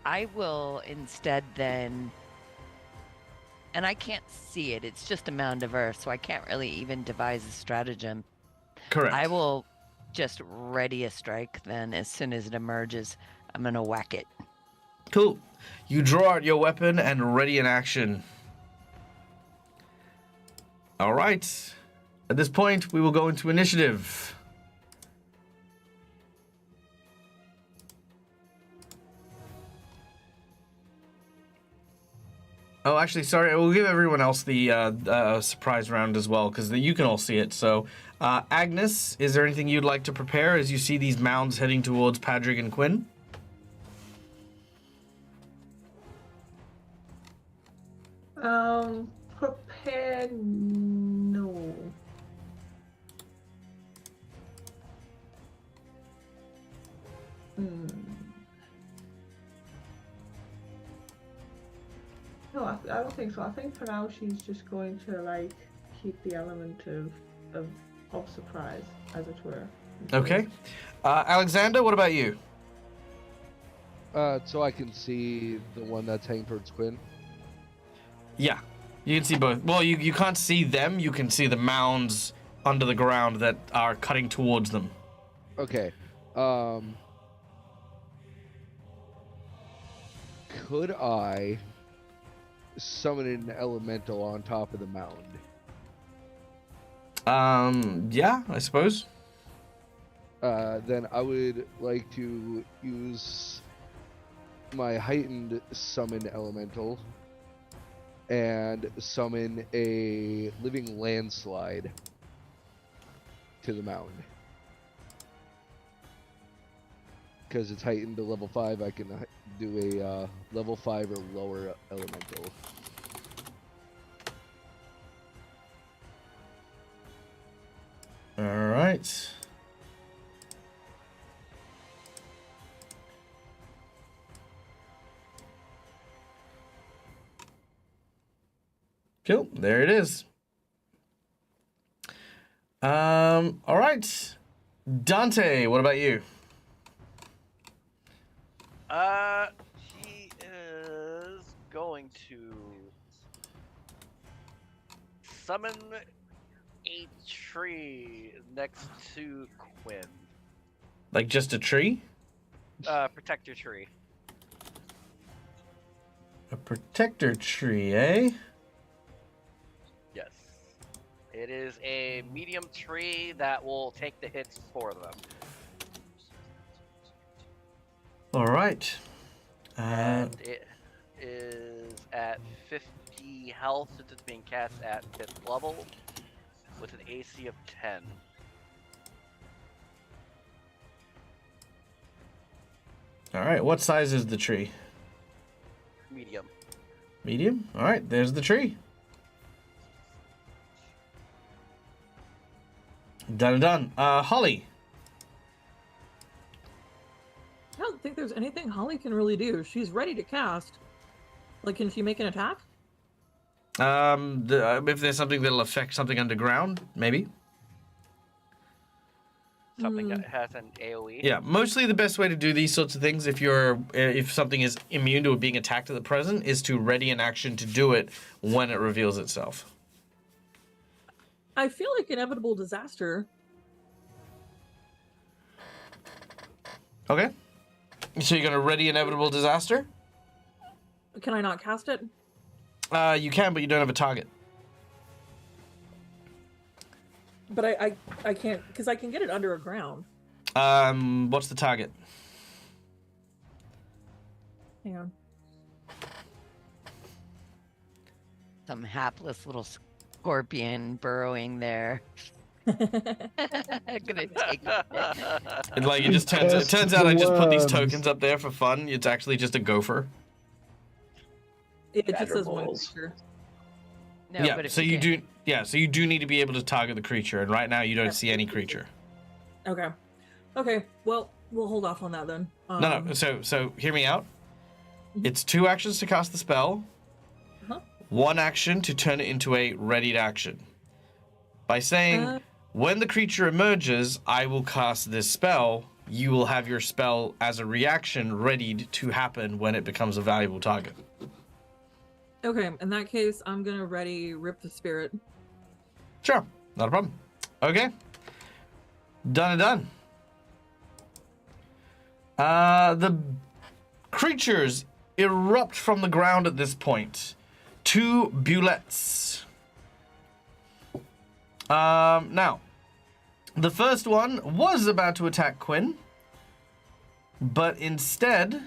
I will instead then, and I can't see it. It's just a mound of earth, so I can't really even devise a stratagem. Correct. I will just ready a strike then as soon as it emerges. I'm gonna whack it. Cool. You draw out your weapon and ready in action. All right. At this point, we will go into initiative. Oh, actually, sorry. We'll give everyone else the surprise round as well, because you can all see it. So, Agnes, is there anything you'd like to prepare as you see these mounds heading towards Padrick and Quinn? Prepared? No. No, I don't think so. I think for now she's just going to like keep the element of surprise, as it were. Okay. Alexander, what about you? So I can see the one that's heading towards Quinn. Yeah, you can see both. Well, you can't see them. You can see the mounds under the ground that are cutting towards them. Okay. Could I summon an elemental on top of the mound? Yeah, I suppose. Then I would like to use my heightened summon elemental and summon a living landslide to the mound. Because it's heightened to level 5, I can do a level 5 or lower elemental. All right. Cool. There it is. All right. Dante, what about you? He is going to summon a tree next to Quinn. Like just a tree? Protector tree. A protector tree, eh? Yes. It is a medium tree that will take the hits for them. All right. And it is at 50 health since it's being cast at 5th level with an AC of 10. All right. What size is the tree? Medium. Medium? All right. There's the tree. Done. Holly. I don't think there's anything Holly can really do. She's ready to cast. Like, can she make an attack? If there's something that'll affect something underground, maybe. Something that has an AoE. Yeah, mostly the best way to do these sorts of things, if something is immune to it being attacked at the present, is to ready an action to do it when it reveals itself. I feel like inevitable disaster. Okay. So you're gonna ready inevitable disaster? Can I not cast it? You can, but you don't have a target. But I can't, because I can get it under a ground. What's the target? Hang on. Some hapless little scorpion burrowing there. Gonna take it. It, like, it just turns out I just put these tokens up there for fun. It's actually just a gopher. It just says one Badgerballs. creature. No, yeah, but if so you can- do. Yeah, so you do need to be able to target the creature, and right now you don't see any creature. Okay. Okay. Well, we'll hold off on that then. No. So hear me out. Mhm. It's 2 actions to cast the spell. Uh-huh. 1 action to turn it into a readied action. By saying, when the creature emerges, I will cast this spell. You will have your spell as a reaction readied to happen when it becomes a valuable target. Okay. In that case, I'm gonna ready Rip the Spirit. Sure, not a problem. Okay. Done and done. The creatures erupt from the ground at this point. 2 bullets. Now, the first one was about to attack Quinn, but instead...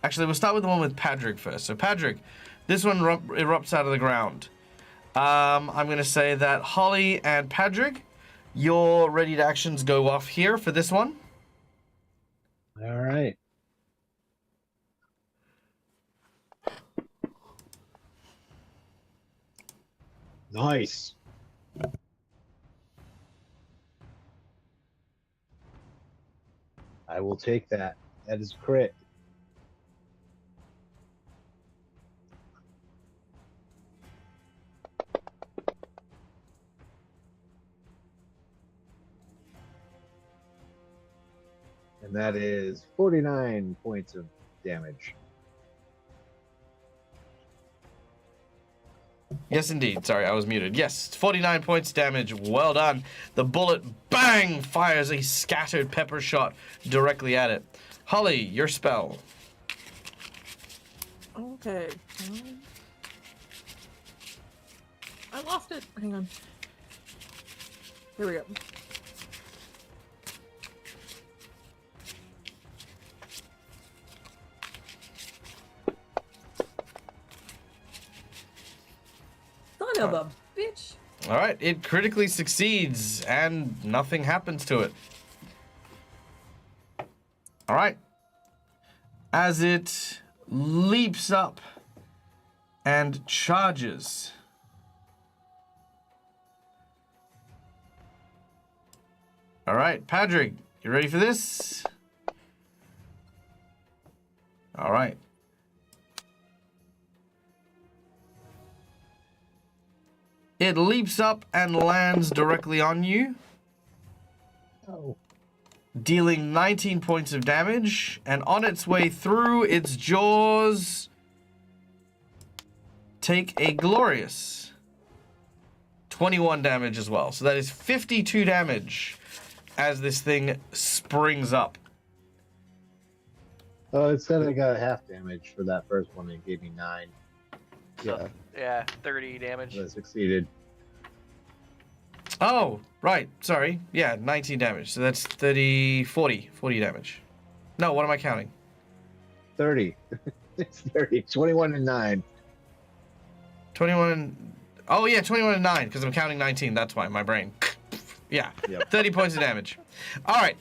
Actually, we'll start with the one with Padrick first. So, Padrick, this one erupts out of the ground. I'm going to say that Holly and Padrick, your readied actions go off here for this one. All right. Nice. I will take that. That is crit. And that is 49 points of damage. Yes, indeed. Sorry, I was muted. Yes, 49 points damage. Well done. The bullet, bang, fires a scattered pepper shot directly at it. Holly, your spell. Okay. I lost it. Hang on. Here we go. Son of a bitch. All right, it critically succeeds, and nothing happens to it. All right. As it leaps up and charges. All right, Padrick, you ready for this? All right. It leaps up and lands directly on you, Oh. dealing 19 points of damage, and on its way through its jaws, take a glorious 21 damage as well. So that is 52 damage as this thing springs up. Oh, it said I got half damage for that first one. It gave me 9. So, yeah, 30 damage. So I succeeded. Oh, right. Sorry. Yeah, 19 damage. So that's 40 damage. No, what am I counting? 30. It's 30. 21 and 9. 21 and... Oh, yeah, 21 and 9, because I'm counting 19. That's why, my brain. Yeah, Yep. 30 points of damage. All right,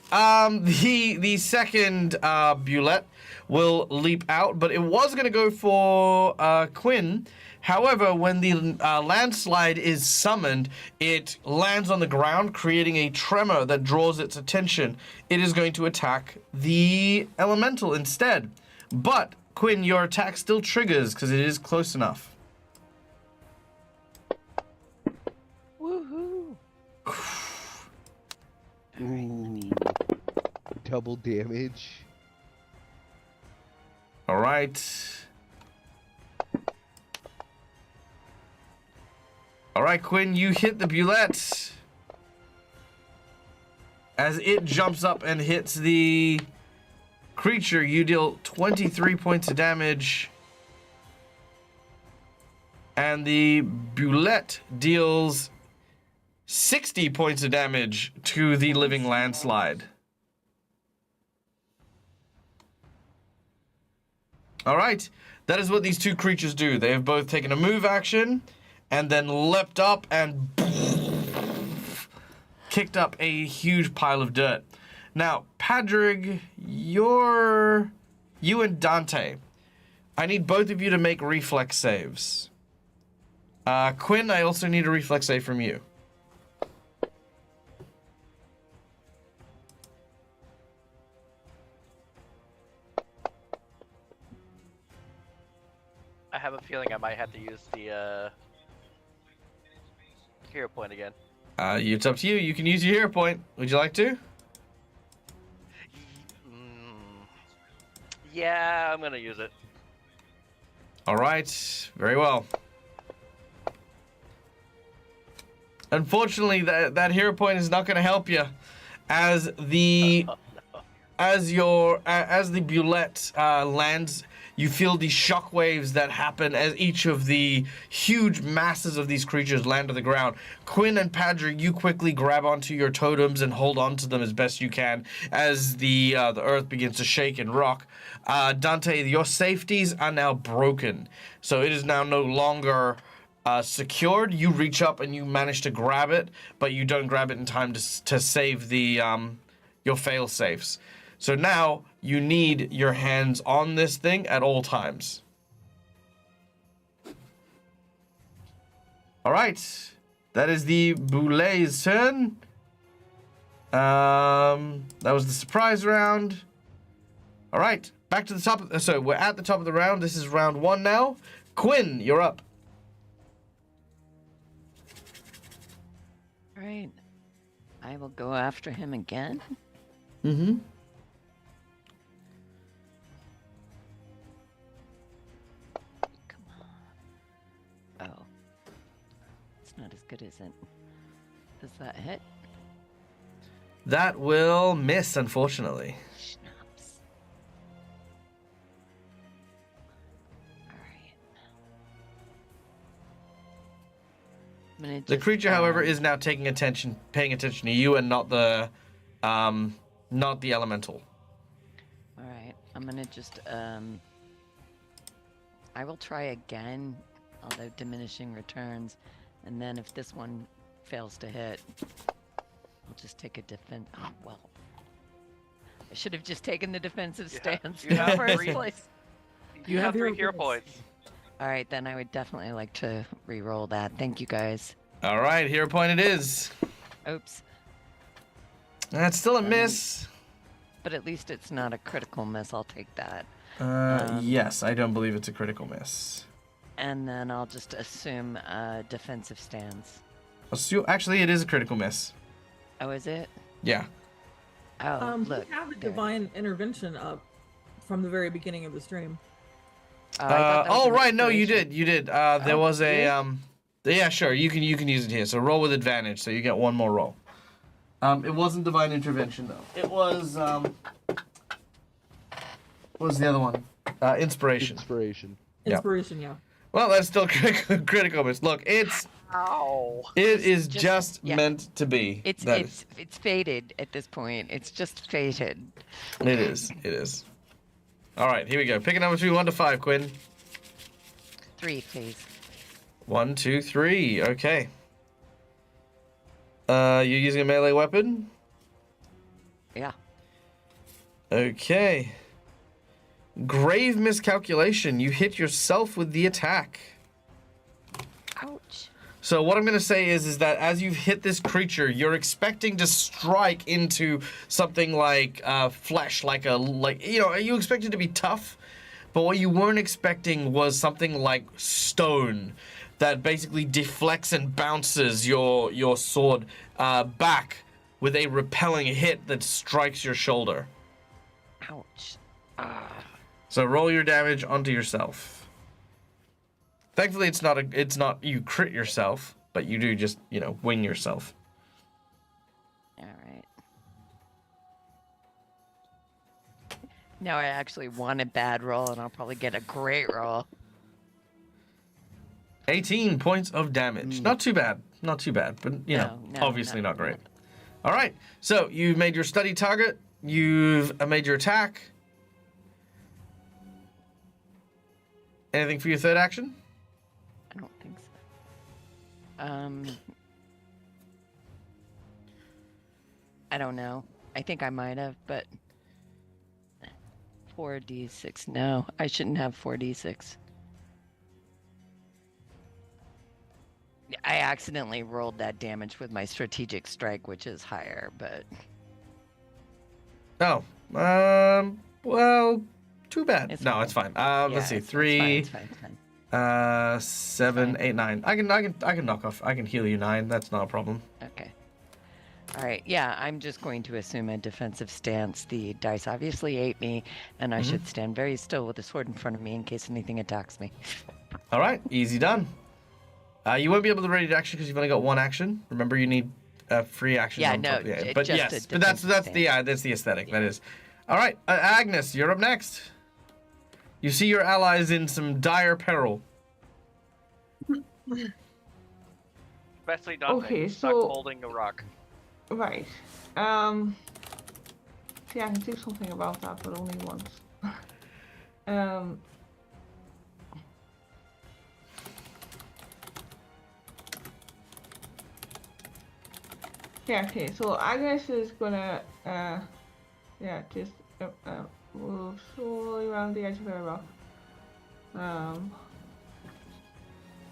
the second bullet will leap out, but it was going to go for Quinn. However, when the landslide is summoned, it lands on the ground, creating a tremor that draws its attention. It is going to attack the elemental instead. But, Quinn, your attack still triggers, because it is close enough. Woohoo! Ooh. Double damage. All right. All right, Quinn, you hit the bullet. As it jumps up and hits the creature, you deal 23 points of damage. And the bullet deals 60 points of damage to the living landslide. All right, that is what these two creatures do. They have both taken a move action and then leapt up and kicked up a huge pile of dirt. Now, Padrig, you and Dante, I need both of you to make reflex saves. Quinn, I also need a reflex save from you. I have a feeling I might have to use the hero point again. It's up to you. You can use your hero point. Would you like to? Yeah, I'm gonna use it. All right. Very well. Unfortunately, that hero point is not going to help you, as the as the bullet lands. You feel the shock waves that happen as each of the huge masses of these creatures land on the ground. Quinn and Padre, you quickly grab onto your totems and hold on to them as best you can as the earth begins to shake and rock. Dante, your safeties are now broken, so it is now no longer secured. You reach up and you manage to grab it, but you don't grab it in time to save the your fail safes. So now you need your hands on this thing at all times. All right, that is the Boulet's turn. That was the surprise round. All right, back to the top. So we're at the top of the round. This is round 1 now. Quinn, you're up. All right. I will go after him again. Mm-hmm. Come on. Oh. It's not as good as it. Does that hit? That will miss, unfortunately. Schnapps. Alright. The creature, however, is now paying attention to you and not the elemental. Alright, I'm gonna just, I will try again, although diminishing returns, and then if this one fails to hit, I'll just take a defense. Oh, well. I should have just taken the defensive stance in the first place. You have 3 hero points. Alright, then I would definitely like to re-roll that. Thank you, guys. All right, hero point it is. Oops. That's still a miss. But at least it's not a critical miss. I'll take that. Yes, I don't believe it's a critical miss. And then I'll just assume defensive stance. Actually, it is a critical miss. Oh, is it? Yeah. Oh, look. We have a there. divine intervention up from the very beginning of the stream. I thought that was oh an right, no, you inspiration. did. You did. There was a Yeah, sure. You can use it here. So roll with advantage. So you get one more roll. It wasn't divine intervention though. It was what was the other one? Inspiration. Inspiration. Yeah. Inspiration, yeah. Well, that's still critical miss. Look, it is just yeah. meant to be. It's fated at this point. It's just fated. It is. It is. All right, here we go. Pick a number between 1 to 5, Quinn. 3, please. 1, 2, 3. Okay. You're using a melee weapon? Yeah. Okay. Grave miscalculation. You hit yourself with the attack. Ouch. So what I'm going to say is that as you've hit this creature, you're expecting to strike into something like flesh, you expect it to be tough, but what you weren't expecting was something like stone that basically deflects and bounces your sword back with a repelling hit that strikes your shoulder. Ouch. So roll your damage onto yourself. Thankfully, it's not you crit yourself, but you do just, wing yourself. All right. Now I actually want a bad roll, and I'll probably get a great roll. 18 points of damage. Not too bad. Not too bad, but, obviously not great. All right. So you've made your study target. You've made your attack. Anything for your third action? I don't think so. I don't know. I think I might have, but 4d6. No, I shouldn't have 4d6. I accidentally rolled that damage with my strategic strike, which is higher, but Oh, well, too bad. It's no, fine. it's fine. yeah, Let's see, it's 3, fine. It's fine. 7, fine. 8, 9. I can knock off. I can heal you 9. That's not a problem. Okay. All right. Yeah, I'm just going to assume a defensive stance. The dice obviously ate me, and I should stand very still with a sword in front of me in case anything attacks me. All right, easy done. You won't be able to ready to action because you've only got 1 action. Remember, you need free action. Yeah, on no, top. Yeah, j- but just yes, a but that's defensive that's the aesthetic. That is. All right, Agnes, you're up next. You see your allies in some dire peril. Especially Dante, Okay, stuck so- holding a rock. Right. See, I can do something about that, but only once. Yeah, okay, so Agnes is gonna, just move slowly around the edge of her rock.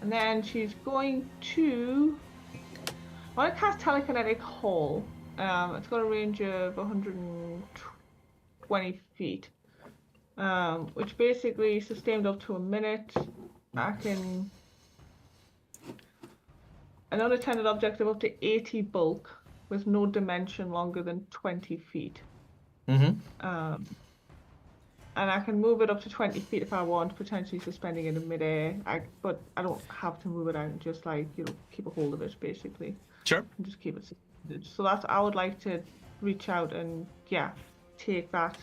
And then she's going to... I want to cast Telekinetic Hole. It's got a range of 120 feet. Which basically sustained up to a minute. I can... An unattended object of up to 80 bulk with no dimension longer than 20 feet. Mm-hmm. And I can move it up to 20 feet if I want, potentially suspending it in midair. But I don't have to move it. I can just keep a hold of it basically. Sure. And just keep it suspended. So I would like to reach out and take that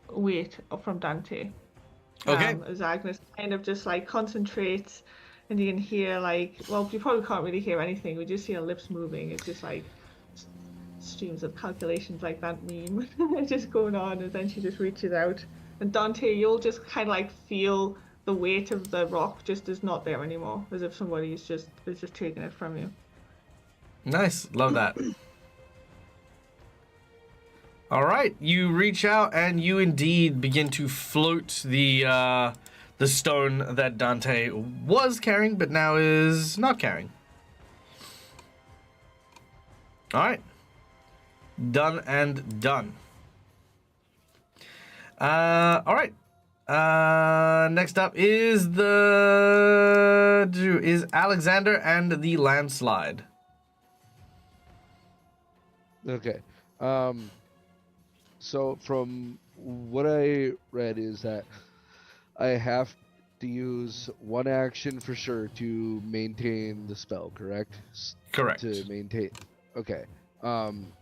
weight up from Dante. Okay. As Agnes kind of just concentrates, and you can hear you probably can't really hear anything. We just see her lips moving. It's just streams of calculations like that meme just going on, and then she just reaches out. And Dante, you'll just kind of feel the weight of the rock just is not there anymore, as if somebody is just taking it from you. Nice. Love that. All right. You reach out and you indeed begin to float the stone that Dante was carrying, but now is not carrying. All right. Done and done. All right. Next up is Alexander and the landslide. Okay. So from what I read is that I have to use 1 action for sure to maintain the spell, correct? Correct. To maintain. Okay. And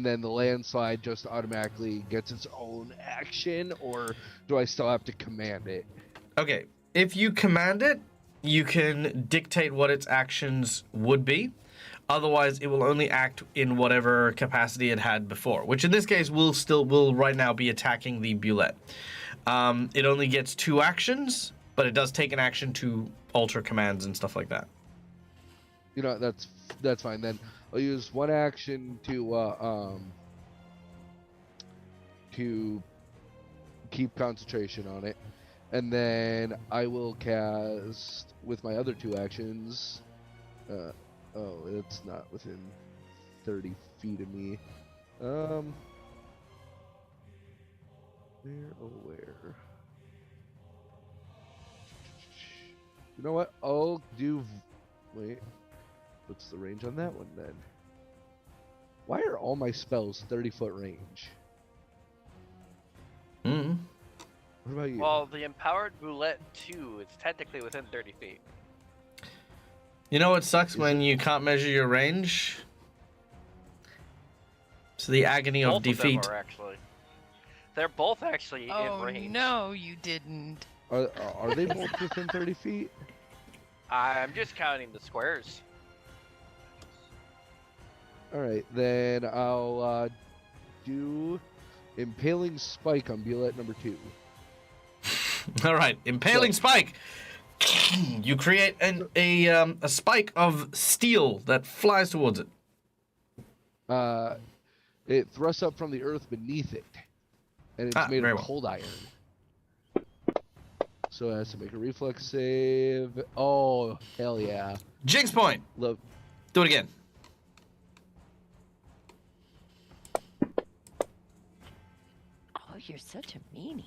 then the landslide just automatically gets its own action, or do I still have to command it? Okay. If you command it, you can dictate what its actions would be. Otherwise, it will only act in whatever capacity it had before, which in this case will right now be attacking the bullet. It only gets 2 actions, but it does take an action to alter commands and stuff like that. You know, that's fine then. I'll use 1 action to keep concentration on it, and then I will cast with my other 2 actions. Oh, it's not within 30 feet of me. Where? You know what? I'll do. Wait. What's the range on that one then? Why are all my spells 30-foot range? Mm-hmm. What about you? Well, the Empowered Roulette 2, it's technically within 30 feet. You know what sucks when you can't measure your range? It's the agony of Both defeat. of them are actually. They're both actually in range. No, you didn't. Are they both within 30 feet? I'm just counting the squares. Alright, then I'll do Impaling Spike on bullet number 2. All right, impaling spike. You create a spike of steel that flies towards it. It thrusts up from the earth beneath it, and it's made very of well. cold iron. So it has to make a reflex save. Oh, hell yeah. Jinx point. Love. Do it again. Oh, you're such a meanie.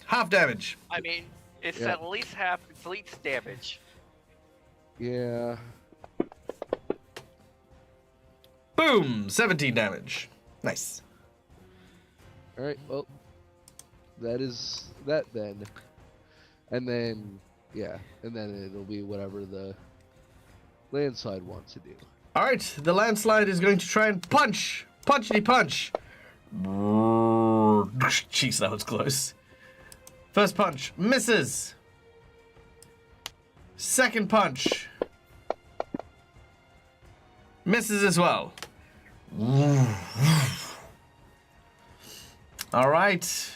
Half damage. I mean, it's Yeah. at least half. It's at least damage. Yeah. Boom. 17 damage. Nice. All right. Well, that is that then. And then, yeah. And then it'll be whatever the landslide wants to do. All right. The landslide is going to try and punch. Punchity punch. Jeez, that was close. First punch. Misses. Second punch. Misses as well. All right.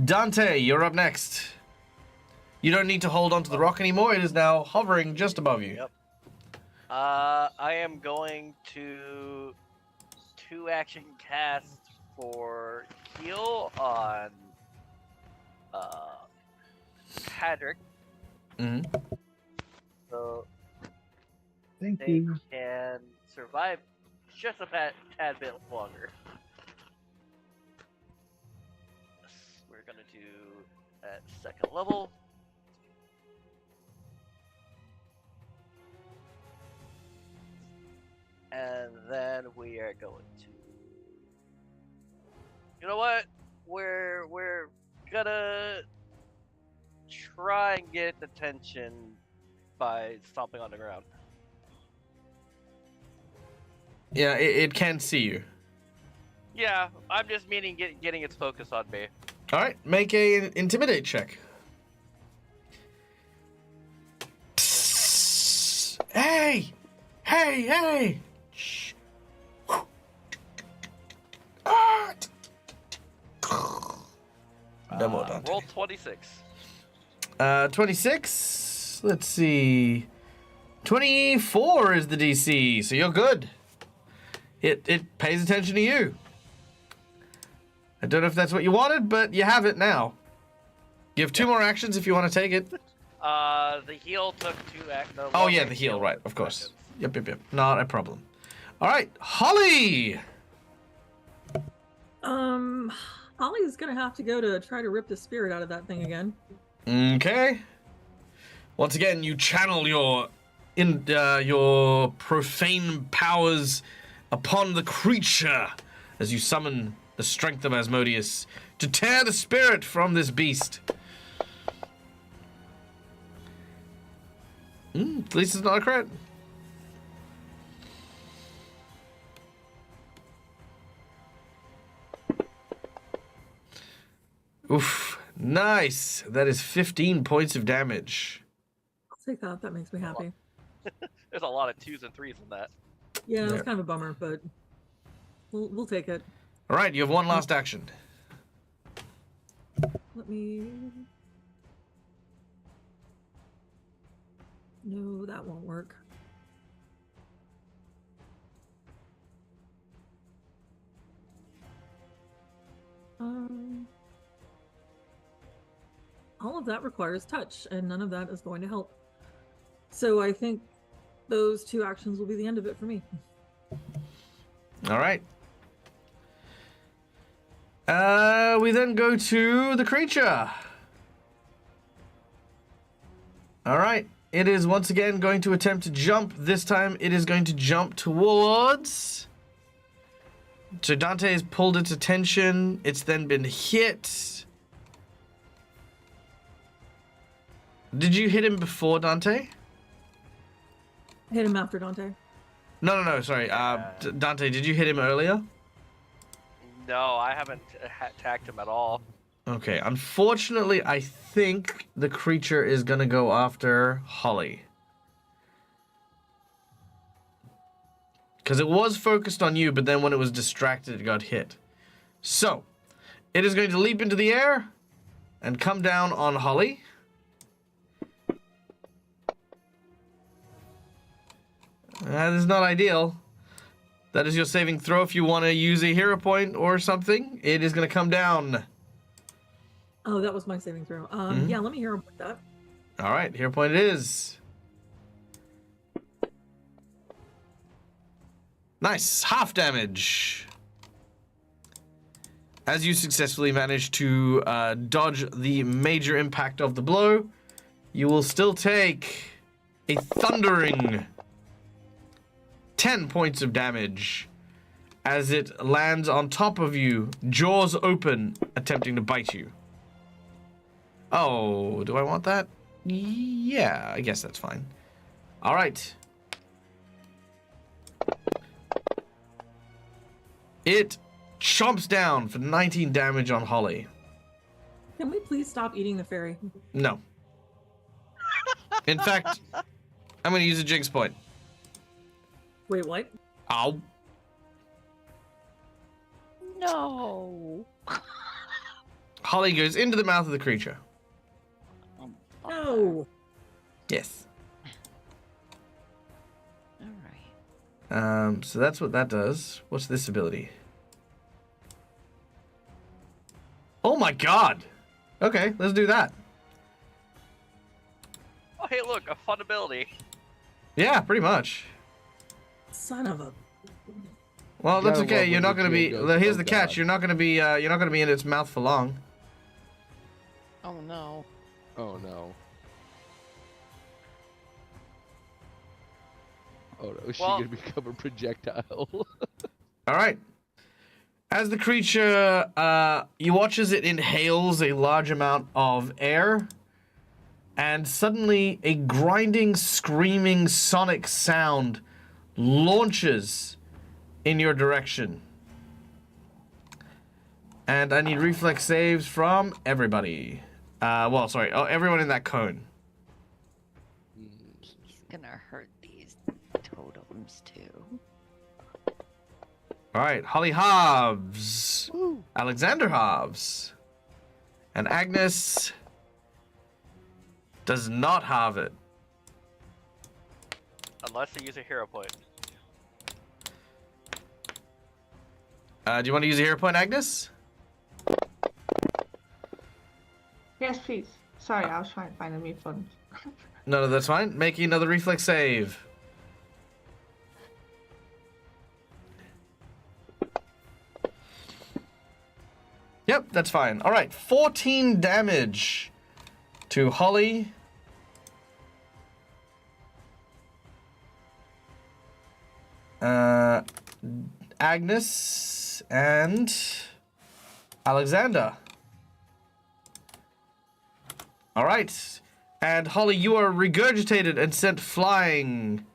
Dante, you're up next. You don't need to hold onto the rock anymore. It is now hovering just above you. Yep. I am going to 2-action cast for heal on Patrick. Hmm. So Thank they you. can survive just a tad bit longer. We're gonna do at second level. And then we are going to. You know what? We're gonna try and get its attention by stomping on the ground. Yeah, it can see you. Yeah, I'm just meaning getting its focus on me. All right, make a intimidate check. Hey, hey, hey! Shh. Ah. No more, Dante. Roll 26. 26. Let's see. 24 is the DC, so you're good. It pays attention to you. I don't know if that's what you wanted, but you have it now. You have 2 more actions if you want to take it. The heal took 2 actions. Oh yeah, the heal, right? Of course. Yep. Not a problem. All right, Holly. Holly's gonna have to go to try to rip the spirit out of that thing again. Okay. Once again, you channel your profane powers upon the creature as you summon the strength of Asmodeus to tear the spirit from this beast. At least it's not a crit. Oof. Nice. That is 15 points of damage. I'll take that. That makes me happy. There's a lot of 2s and 3s in that. Yeah, it's Yeah. kind of a bummer, but we'll take it. All right, you have one last action. Let me. No, that won't work. All of that requires touch, and none of that is going to help. So I think those 2 actions will be the end of it for me. All right. We then go to the creature. All right. It is once again going to attempt to jump. This time it is going to jump towards. So Dante has pulled its attention. It's then been hit. Did you hit him before, Dante? Hit him after Dante. No, sorry. Dante, did you hit him earlier? No, I haven't attacked him at all. Okay, unfortunately, I think the creature is going to go after Holly. Because it was focused on you, but then when it was distracted, it got hit. So, it is going to leap into the air and come down on Holly. That is not ideal. That is your saving throw if you want to use a hero point or something. It is going to come down. Oh, that was my saving throw. Mhm. Yeah, let me hear about that. All right, hero point it is. Nice, half damage. As you successfully manage to dodge the major impact of the blow, you will still take a thundering 10 points of damage as it lands on top of you, jaws open, attempting to bite you. Oh, do I want that? Yeah, I guess that's fine. All right. It chomps down for 19 damage on Holly. Can we please stop eating the fairy? No. In fact, I'm going to use a jinx point. Wait, what? Ow. No. Holly goes into the mouth of the creature. No. Yes. All right. So that's what that does. What's this ability? Oh my god. Okay, let's do that. Oh, hey, look, a fun ability. Yeah, pretty much. Son of a. Well, that's Gotta okay. love You're when not the going to be. GM goes, Here's "Oh, the catch. God." You're not going to be in its mouth for long. Oh no. Oh no. Oh no, is she Well- gonna become a projectile? All right. As the creature, you watch as it inhales a large amount of air, and suddenly a grinding, screaming sonic sound launches in your direction. And I need reflex saves from everybody. Well, sorry, everyone in that cone. He's gonna hurt these totems too. All right, Holly Hobbs, Woo. Alexander Hobbs, and Agnes does not have it. Unless they use a hero point. Do you want to use a hero point, Agnes? Yes, please. Sorry, I was trying to find a mute button. No, that's fine. Making another reflex save. Yep, that's fine. All right, 14 damage to Holly. Agnes and Alexander. All right. And Holly, you are regurgitated and sent flying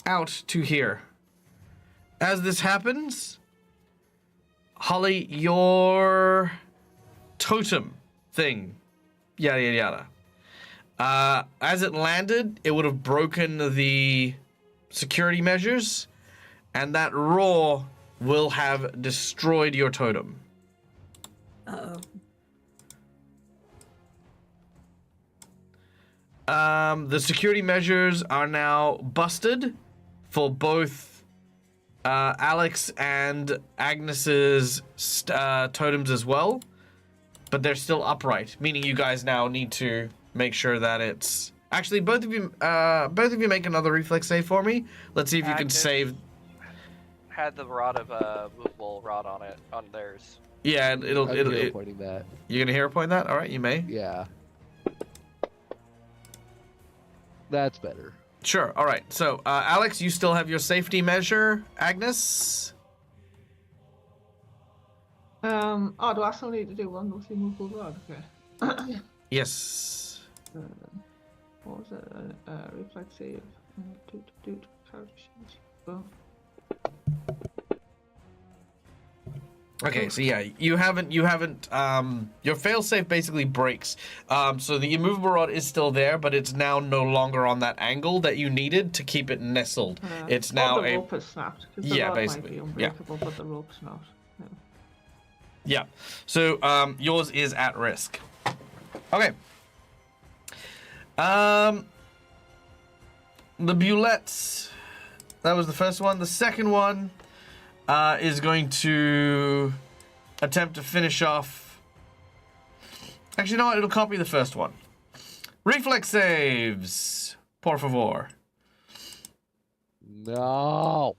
out to here. As this happens, Holly, your totem thing, yada, yada, yada. As it landed, it would have broken the security measures, and that roar will have destroyed your totem. Uh-oh. The security measures are now busted for both Alex and Agnes's totems as well, but they're still upright, meaning you guys now need to make sure that it's... Actually, both of you make another reflex save for me. Let's see if you can Agnes save... Had the rod of movable rod on it, on theirs. Yeah, I'm hero it'll pointing that. you're gonna hero point that? All right, you may. Yeah. That's better. Sure. All right. So, Alex, you still have your safety measure. Agnes. Oh, do I still need to do one with the movable rod? Okay. Yes. What was it? Reflex save. Character sheet. Boom. Okay, so yeah, you haven't, your failsafe basically breaks. So the immovable rod is still there, but it's now no longer on that angle that you needed to keep it nestled. It's now the a, rope is snapped. 'Cause the Yeah, rod basically, might be yeah. unbreakable, but the rope's not. yeah. So, yours is at risk. Okay. The bulettes, that was the first one. The second one is going to attempt to finish off Actually, you know what? It'll copy the first one. Reflex saves. Por favor. No.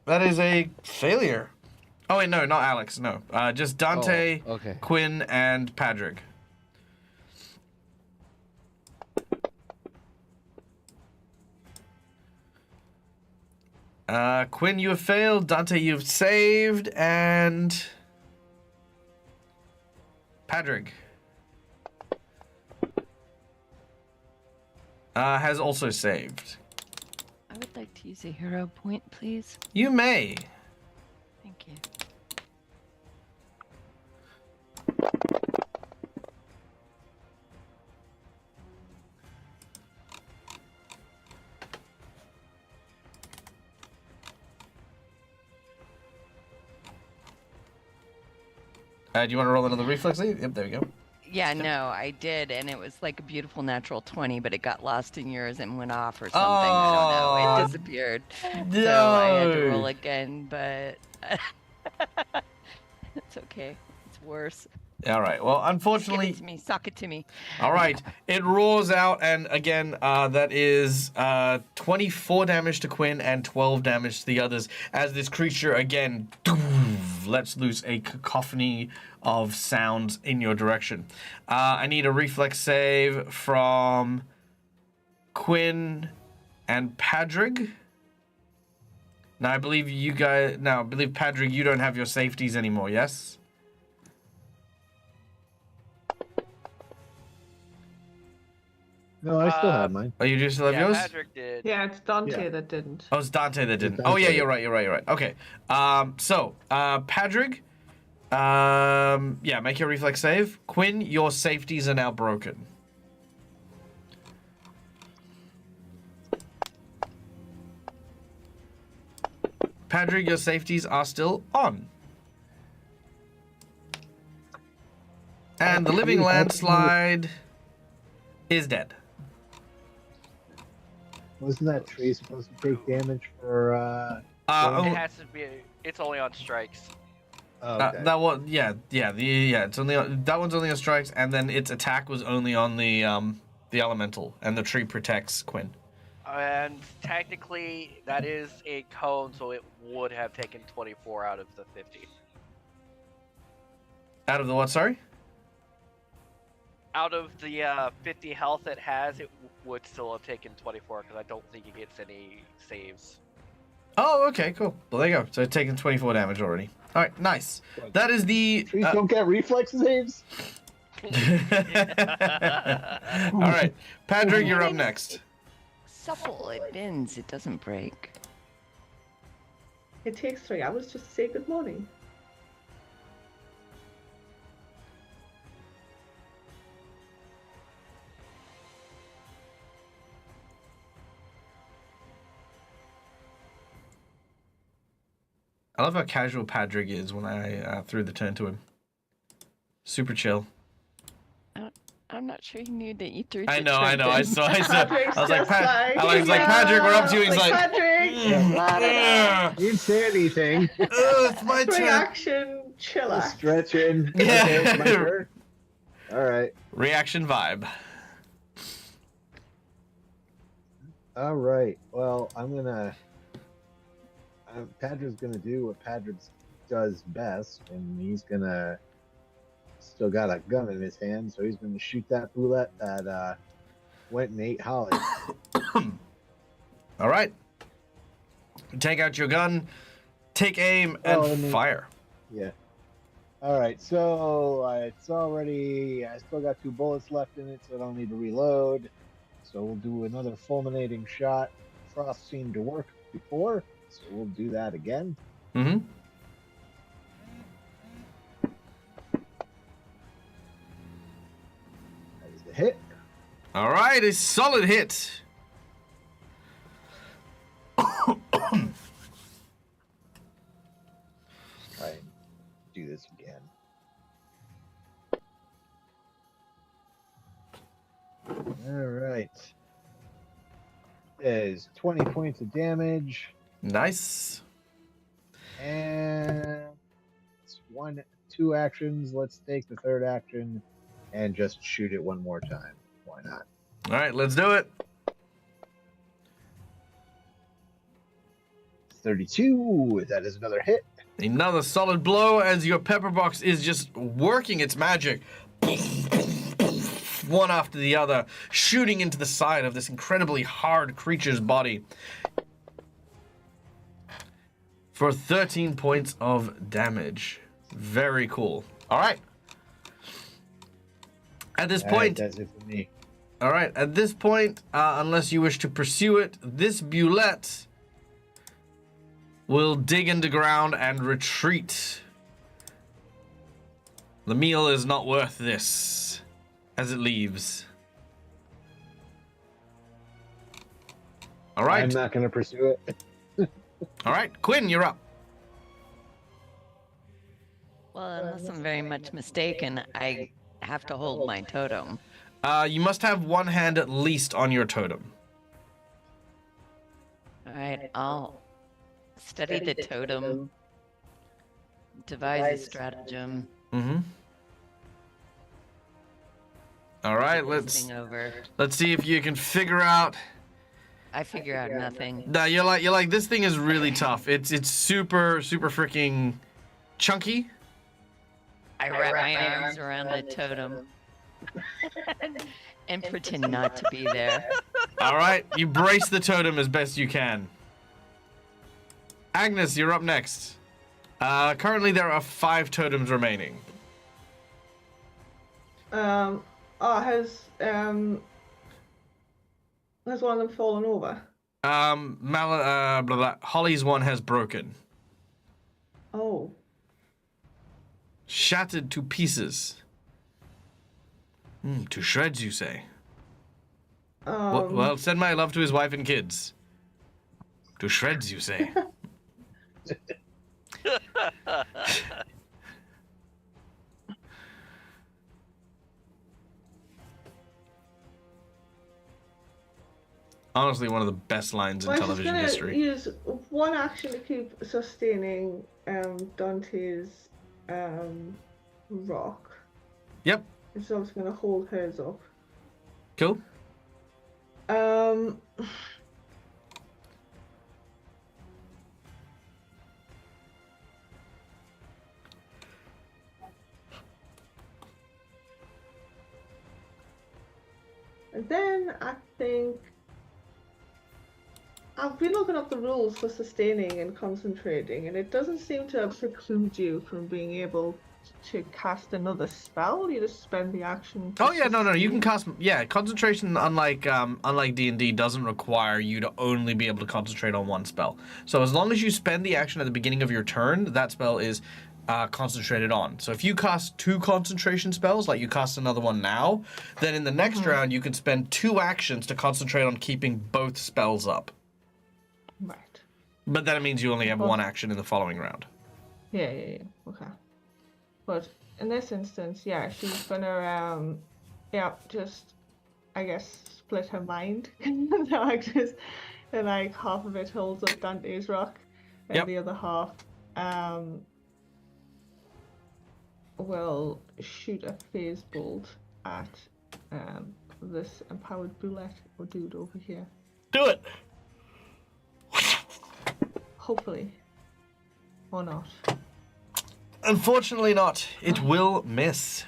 That is a failure. Oh, wait, no, not Alex, no. Just Dante, Oh, okay. Quinn, and Padrig. Quinn, you have failed. Dante, you've saved. And Padrig has also saved. I would like to use a hero point, please. You may. Thank you. Do you want to roll another reflex? Yep, there we go. Yeah, no, I did, and it was like a beautiful natural 20, but it got lost in yours and went off or something. I don't know. It disappeared. No. So I had to roll again, but it's okay. It's worse. All right. Well, unfortunately, Give it to me. Sock it to me. all right. It roars out, and again, that is 24 damage to Quinn and 12 damage to the others as this creature again lets loose a cacophony of sounds in your direction. I need a reflex save from Quinn and Padrig. Now, I believe you guys. Now, I believe Padrig, you don't have your safeties anymore. Yes. No, I still have mine. Oh, you do still have Yeah, yours? Patrick did. Yeah, it's Dante Yeah. that didn't. Oh, it's Dante that didn't. Dante. Oh, yeah, you're right. Okay. Padrig, yeah, make your reflex save. Quinn, your safeties are now broken. Padrig, your safeties are still on. And the living landslide is dead. Wasn't that tree supposed to take damage for? It has to be. It's only on strikes. Oh, okay. That one, it's only on, that one's only on strikes, and then its attack was only on the elemental, and the tree protects Quinn. And technically, that is a cone, so it would have taken 24 out of the 50. Out of the what? Sorry. Out of the 50 health it has, it would still have taken 24 because I don't think it gets any saves. Oh, okay, cool. Well, there you go. So it's taken 24 damage already. All right, nice. That is the. Trees don't get reflex saves. All right, Patrick, you're up next. Supple. It bends. It doesn't break. It takes 3 hours just to say good morning. I love how casual Padrig is when I threw the turn to him. Super chill. I'm not sure he knew that you threw. I the know. I turn. was like, Patrick's I was like, just like, Patrick, we're up to you. He's like, Patrick, "Ugh, You didn't say anything. it's my turn. reaction, chillax. Stretching. Yeah. Okay, it's my turn. All right. Reaction vibe. All right. Well, I'm gonna. Padraig's gonna do what Padraig does best, and he's gonna. Still got a gun in his hand, so he's gonna shoot that bullet that went and ate Holly. All right. Take out your gun, take aim, and fire. Yeah. All right. So it's already. I still got 2 bullets left in it, so I don't need to reload. So we'll do another fulminating shot. Frost seemed to work before, so we'll do that again. Mm-hmm. That is a hit. All right, a solid hit. Try and do this again. All right. Is 20 points of damage Nice. and 2 actions. Let's take the 3rd action and just shoot it one more time. Why not? All right, let's do it. 32. That is another hit. Another solid blow as your pepper box is just working its magic. One after the other, shooting into the side of this incredibly hard creature's body. For 13 points of damage. Very cool. All right. At this point, that's it for me. all right. At this point, unless you wish to pursue it, this Bulette will dig into ground and retreat. The meal is not worth this, as it leaves. All right. I'm not going to pursue it. All right, Quinn, you're up. Well, unless I'm very much mistaken, I have to hold my totem. You must have one hand at least on your totem. All right, I'll study the totem, devise a stratagem. Mm-hmm. All right, think this thing over. let's see if you can figure out. I figure out nothing. Nah, you're like this thing is really tough. It's super freaking chunky. I wrap my arms around the totem and pretend not to be there. All right, you brace the totem as best you can. Agnes, you're up next. Currently there are 5 totems remaining. Has one of them fallen over? Holly's one has broken. Oh. Shattered to pieces. To shreds, you say? Well, send my love to his wife and kids. To shreds, you say? Honestly, one of the best lines in television history. I'm just gonna use one action to keep sustaining Dante's rock. Yep. And so I'm just gonna hold hers up. Cool. And then I think I've been looking up the rules for sustaining and concentrating, and it doesn't seem to preclude you from being able to cast another spell. You just spend the action. Oh yeah, no, you can cast. Yeah, concentration, unlike D&D, doesn't require you to only be able to concentrate on one spell. So as long as you spend the action at the beginning of your turn, that spell is concentrated on. So if you cast 2 concentration spells, like you cast another one now, then in the next round you can spend 2 actions to concentrate on keeping both spells up. Right. But that means you only have 1 action in the following round. Yeah. Okay. But in this instance, yeah, she's gonna, just, I guess, split her mind. So I just, and like half of it holds up Dante's rock, and the other half, will shoot a phase bolt at this empowered bullet or dude over here. Do it. Hopefully. Or not. Unfortunately not. It will miss.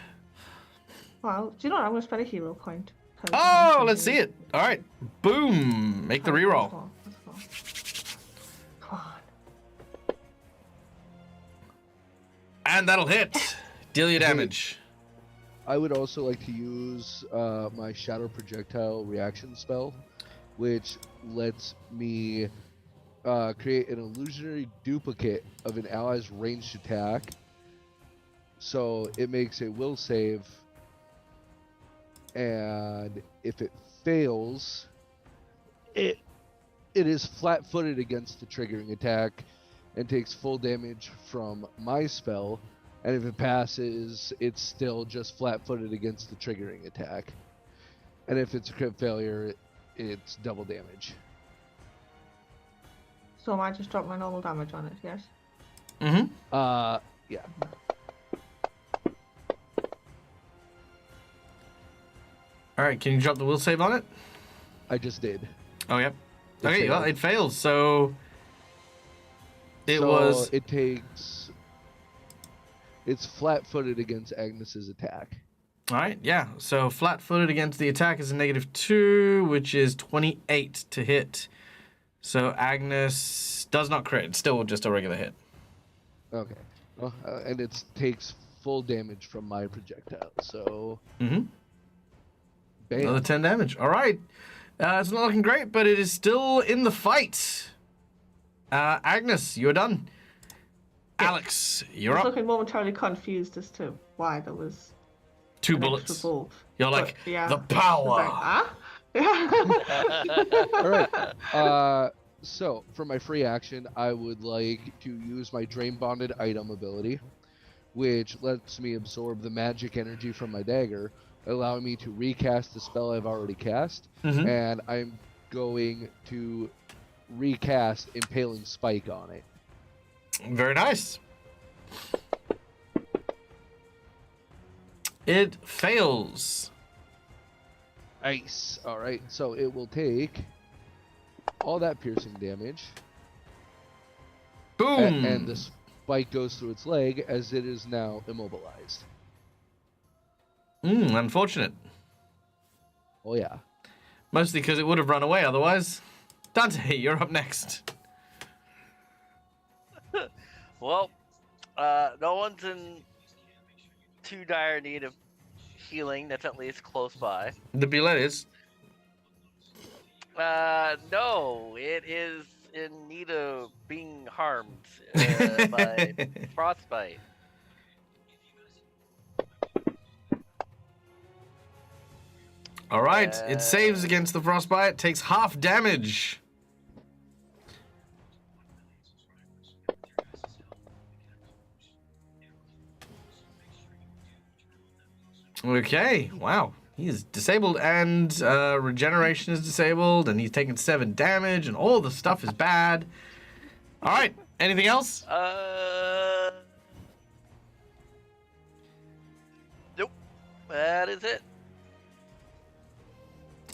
Well, do you know what? I'm going to spend a hero point. Oh, let's see it. All right. Boom. Make the reroll. Let's go. Come on. And that'll hit. Deal your damage. I would also like to use my Shadow Projectile reaction spell, which lets me create an illusionary duplicate of an ally's ranged attack. So it makes a will save, and if it fails, it is flat-footed against the triggering attack and takes full damage from my spell. And if it passes, it's still just flat-footed against the triggering attack. And if it's a crit failure, it's double damage. So I might just drop my normal damage on it, yes? Mm-hmm. Yeah. All right, can you drop the will save on it? I just did. Oh, yep. It Okay, well, failed. it fails. So it takes. It's flat-footed against Agnes's attack. All right, yeah. So flat-footed against the attack is a -2, which is 28 to hit. So Agnes does not crit. It's still just a regular hit. Okay. Well, and it takes full damage from my projectile. So. Mm-hmm. Bam. Another 10 damage. All right. It's not looking great, but it is still in the fight. Agnes, you're done. Alex, you're I was up. looking momentarily confused as to why there was 2 an bullets. extra bolt. You're like, But, yeah. the I was like, power. Yeah. All right. So for my free action, I would like to use my Drain Bonded item ability, which lets me absorb the magic energy from my dagger, allowing me to recast the spell I've already cast, Mhm. and I'm going to recast Impaling Spike on it. Very nice. It fails. Nice. All right. So it will take all that piercing damage, Boom. and the spike goes through its leg as it is now immobilized. Unfortunate. Oh yeah. Mostly because it would have run away otherwise. Dante, you're up next. Well, no one's in too dire need of healing. That's at least close by. The billet is. No, it is in need of being harmed by frostbite. All right. It saves against the frostbite. Takes half damage. Okay. Wow. He is disabled, and regeneration is disabled, and he's taking 7 damage, and all the stuff is bad. All right. Anything else? Nope. That is it.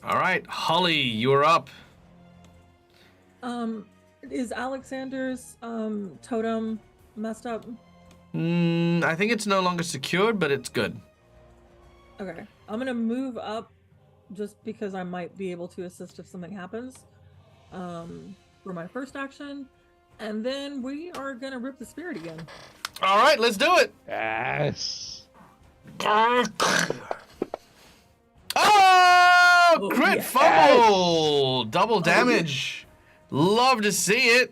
All right. Holly, you're up. Is Alexander's totem messed up? I think it's no longer secured, but it's good. Okay, I'm gonna move up just because I might be able to assist if something happens. For my first action, and then we are gonna rip the spirit again. All right, let's do it. Yes. Oh, crit yes. fumble! Double damage. Love to see it.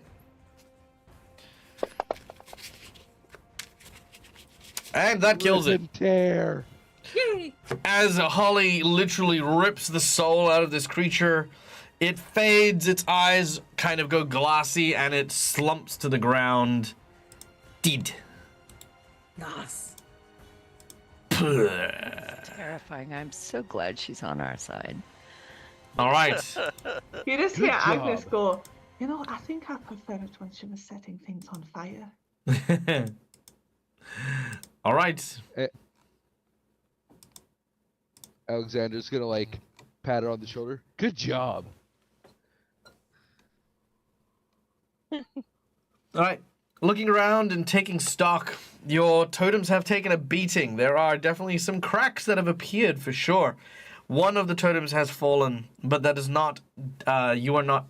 And that kills it. Rip and tear. Yay! As Holly literally rips the soul out of this creature, it fades, its eyes kind of go glassy, and it slumps to the ground. Dead. Nice. Terrifying. I'm so glad she's on our side. All right. You just Good hear Agnes job. go, you know, I think I prefer it when she was setting things on fire. All right. Alexander's gonna like pat her on the shoulder. Good job. All right. Looking around and taking stock, your totems have taken a beating. There are definitely some cracks that have appeared for sure. One of the totems has fallen, but that is not, you are not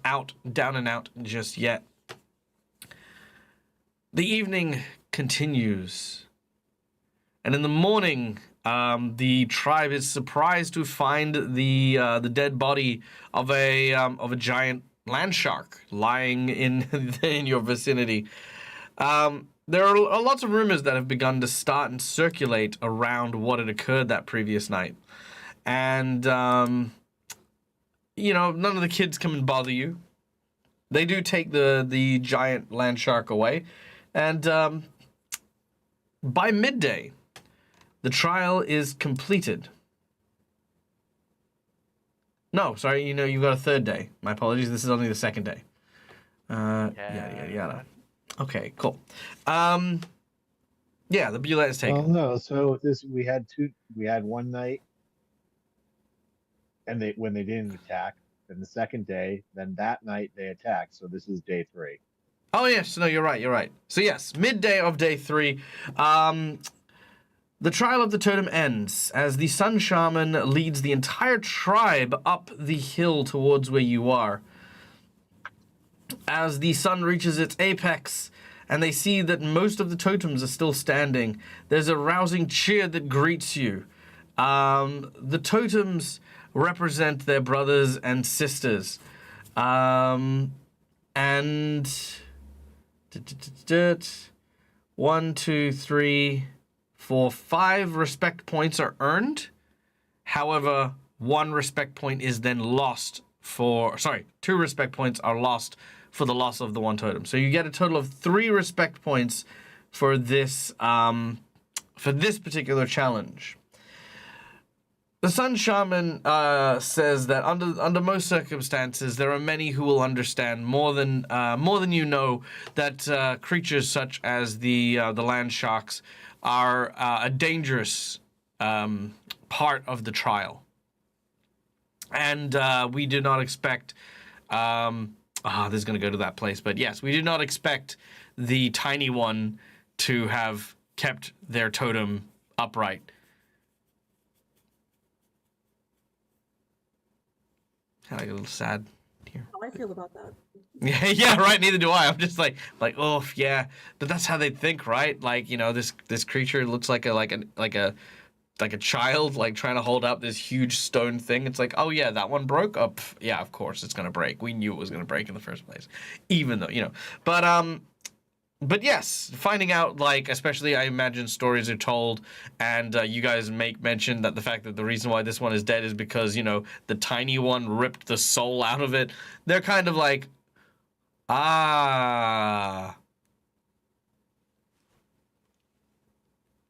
down and out just yet. The evening continues. And in the morning, the tribe is surprised to find the dead body of a giant land shark lying in your vicinity. There are lots of rumors that have begun to start and circulate around what had occurred that previous night. And, you know, none of the kids come and bother you. They do take the giant land shark away. And by midday, the trial is completed. No, sorry, you know, you've got a third day. My apologies, this is only the second day. Yada, yada. Okay, cool. Yeah, the bullet is taken. Oh no! So we had one night. and when they didn't attack, then the second day, then that night they attacked. So this is day 3. Oh yes, no, you're right. You're right. So yes, midday of day 3. The trial of the totem ends as the Sun Shaman leads the entire tribe up the hill towards where you are. As the sun reaches its apex and they see that most of the totems are still standing, there's a rousing cheer that greets you. The totems represent their brothers and sisters. And 1, 2, 3, 4, 5 respect points are earned. However, 1 respect point is then lost 2 respect points are lost for the loss of the 1 totem. So you get a total of 3 respect points for this particular challenge. The Sun Shaman says that under most circumstances, there are many who will understand more than you know that creatures such as the land sharks are a dangerous part of the trial, and we do not expect. This is going to go to that place, but yes, we do not expect the tiny one to have kept their totem upright. I get a little sad here. How I feel about that. Yeah, right. Neither do I. I'm just like, oh yeah, but that's how they think, right? Like, you know, this creature looks like a child, like trying to hold up this huge stone thing. It's like, oh yeah, that one broke. Oh, yeah, of course it's gonna break. We knew it was gonna break in the first place, even though, you know. But yes, finding out, like, especially I imagine stories are told, and you guys make mention that the fact that the reason why this one is dead is because, you know, the tiny one ripped the soul out of it. They're kind of like,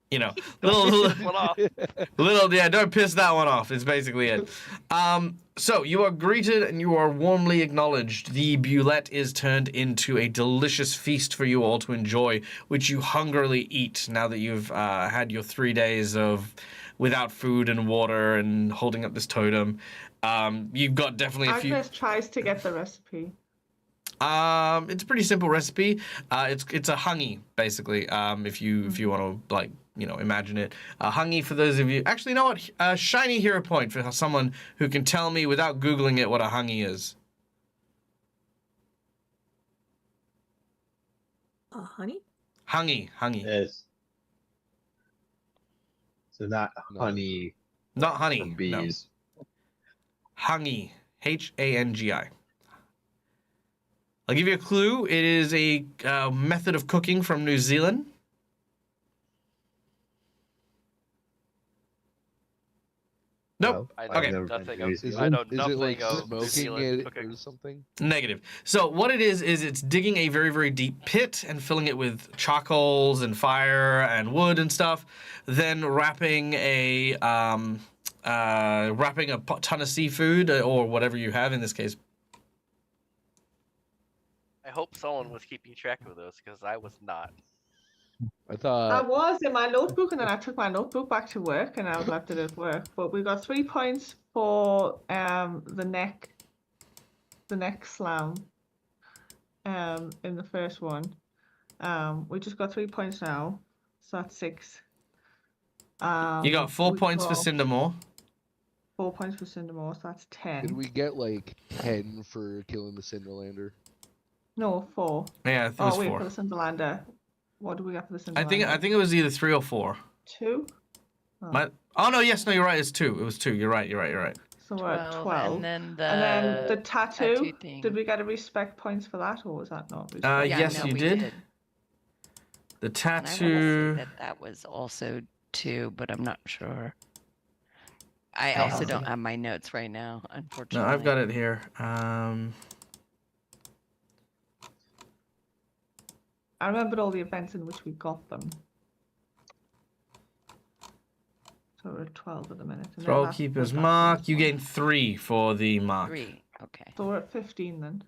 you know, yeah, don't piss that one off. It's basically it. So you are greeted and you are warmly acknowledged. The bulette is turned into a delicious feast for you all to enjoy, which you hungrily eat now that you've had your 3 days of without food and water and holding up this totem. You've got definitely a few. Agnes tries to get the recipe. It's a pretty simple recipe. It's a hangi, basically. If you want to, like, you know, imagine it. Hangi, for those of you, actually, you know what? Shiny hero point for someone who can tell me without googling it what a hangi is. Honey? Hangi. Yes. So not honey. Not honey. From bees. No. Hangi. Hangi. I'll give you a clue. It is a method of cooking from New Zealand. Nope. I know Okay. nothing of, Is I know it nothing like of New smoking Zealand it cooking. or something? Negative. So what it is it's digging a very, very deep pit and filling it with charcoals and fire and wood and stuff, then wrapping a ton of seafood or whatever you have in this case. I hope someone was keeping track of this because I was not. I I thought was in my notebook, and then I took my notebook back to work, and I was left it at work. But we got 3 points for the neck slam in the first one. We just got 3 points now, so that's 6. You got 4 points for Cindermore. 4 points for Cindermore, so that's 10. did we get like 10 for killing the Cinderlander? No, 4. Yeah, I think it was wait, 4. for the Cinderlander. What do we got for the Cinderlander? I think it was either 3 or 4. 2? Oh no, yes, no, you're right. It's 2. It was 2. You're right. So we're at 12. And then And then the tattoo, thing. did we get a respect points for that, or was that not? Yeah, yes, no, you we did. The And I wanna tattoo. say that was also 2, but I'm not sure. I Yeah. also don't have my notes right now, No, unfortunately. I've got it here. I remember all the events in which we got them. So we're at 12 at the minute. And then Troll that's the Keeper's last mark. You one. gain 3 for the mark. 3. Okay. So we're at 15 then.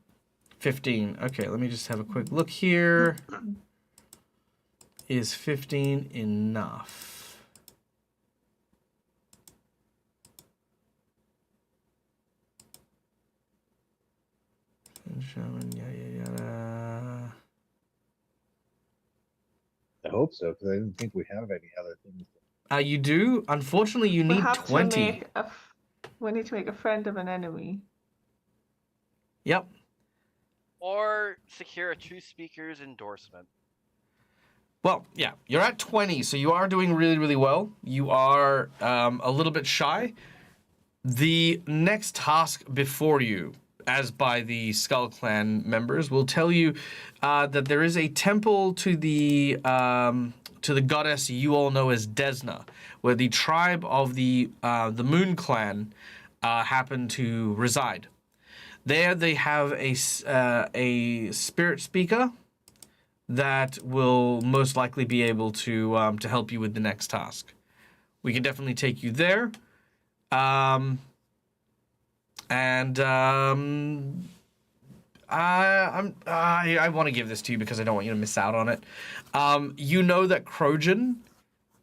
15. Okay, let me just have a quick look here. Is 15 enough? shaman, yada. I hope so, because I didn't think we have any other things. You do? Unfortunately, you We need have 20. to make we need to make a friend of an enemy. Yep. Or secure a true speaker's endorsement. Well, yeah, you're at 20, so you are doing really, really well. You are a little bit shy. The next task before you, as by the Skull Clan members, will tell you that there is a temple to the goddess you all know as Desna, where the tribe of the Moon Clan happen to reside. There they have a spirit speaker that will most likely be able to help you with the next task. We can definitely take you there. I want to give this to you because I don't want you to miss out on it. You know that Krojan,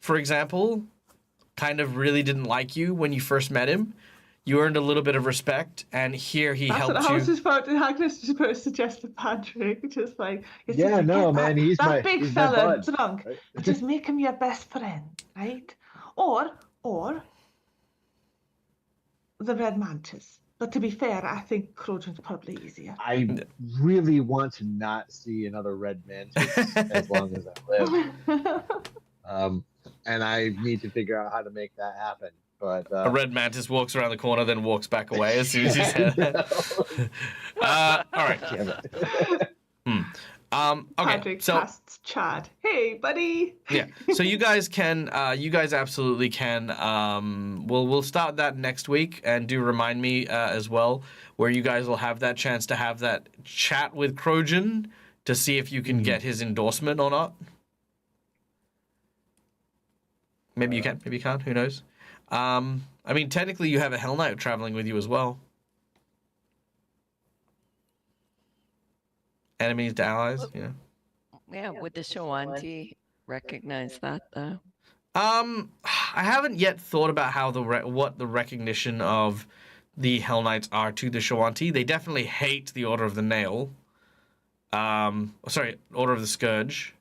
for example, kind of really didn't like you when you first met him. You earned a little bit of respect, and here he That's helped what I was you. just about to. Agnes was supposed to suggest to Patrick, just like it's Yeah, just, no, get man, that big he's my fella bud. drunk. Right? Just make him your best friend, right? Or the Red Mantis. But to be fair, I think Crojan's probably easier. I really want to not see another red mantis as long as I live. And I need to figure out how to make that happen. But A red mantis walks around the corner, then walks back away as soon as you said it. All right. damn it. Okay. Patrick So casts Chad. Hey, buddy. yeah. So you guys can. You guys absolutely can. We'll start that next week, and do remind me as well, where you guys will have that chance to have that chat with Krojan to see if you can get his endorsement or not. Maybe you can. Maybe you can't. Who knows? I mean, technically, you have a Hell Knight traveling with you as well. Enemies to allies, you know. Yeah, would the Shawanti recognize that though? I haven't yet thought about how what the recognition of the Hell Knights are to the Shawanti. They definitely hate the Order of the Nail. Order of the Scourge,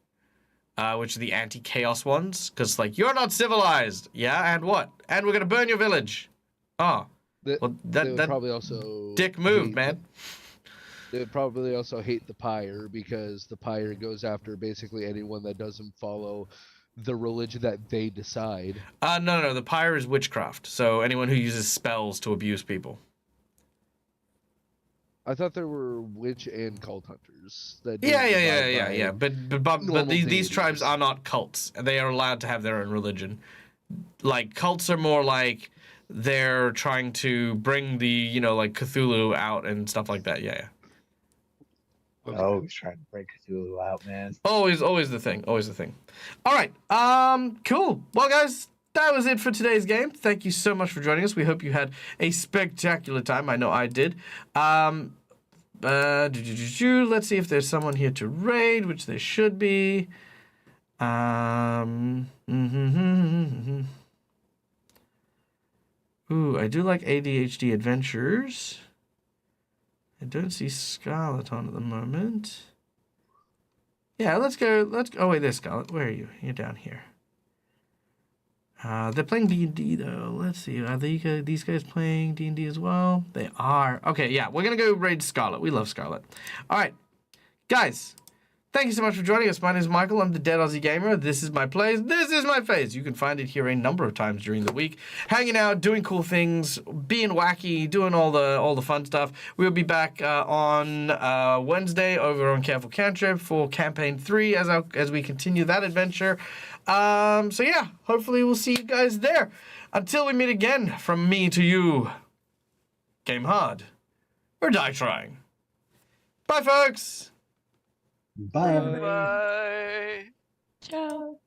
which are the anti-chaos ones. Because, like, you're not civilized. Yeah, and what? And we're gonna burn your village. Oh, well, They would that probably also dick move, hate man. They would probably also hate the Pyre, because the Pyre goes after basically anyone that doesn't follow the religion that they decide. No. The Pyre is witchcraft. So anyone who uses spells to abuse people. I thought there were witch and cult hunters. That didn't Yeah. abide by But normal these tribes deities. are not cults. They are allowed to have their own religion. Like, cults are more like they're trying to bring the, like Cthulhu out and stuff like that. Yeah. Oh, he's trying to break Cthulhu out, man. Always the thing. Always the thing. All right. Cool. Well, guys, that was it for today's game. Thank you so much for joining us. We hope you had a spectacular time. I know I did. Let's see if there's someone here to raid, which there should be. Ooh, I do like ADHD Adventures. I don't see Scarlet on at the moment. Yeah, let's go. Oh, wait, there's Scarlet. Where are you? You're down here. They're playing D&D, though. Let's see. Are these guys playing D&D as well? They are. Okay, yeah. We're going to go raid Scarlet. We love Scarlet. All right. Guys, thank you so much for joining us. My name is Michael. I'm the Dead Aussie Gamer. This is my place. This is my face. You can find it here a number of times during the week. Hanging out, doing cool things, being wacky, doing all the fun stuff. We'll be back on Wednesday over on Careful Cantrip for Campaign 3 as we continue that adventure. So yeah, hopefully we'll see you guys there. Until we meet again, from me to you, game hard or die trying. Bye, folks. Bye. Bye. Ciao.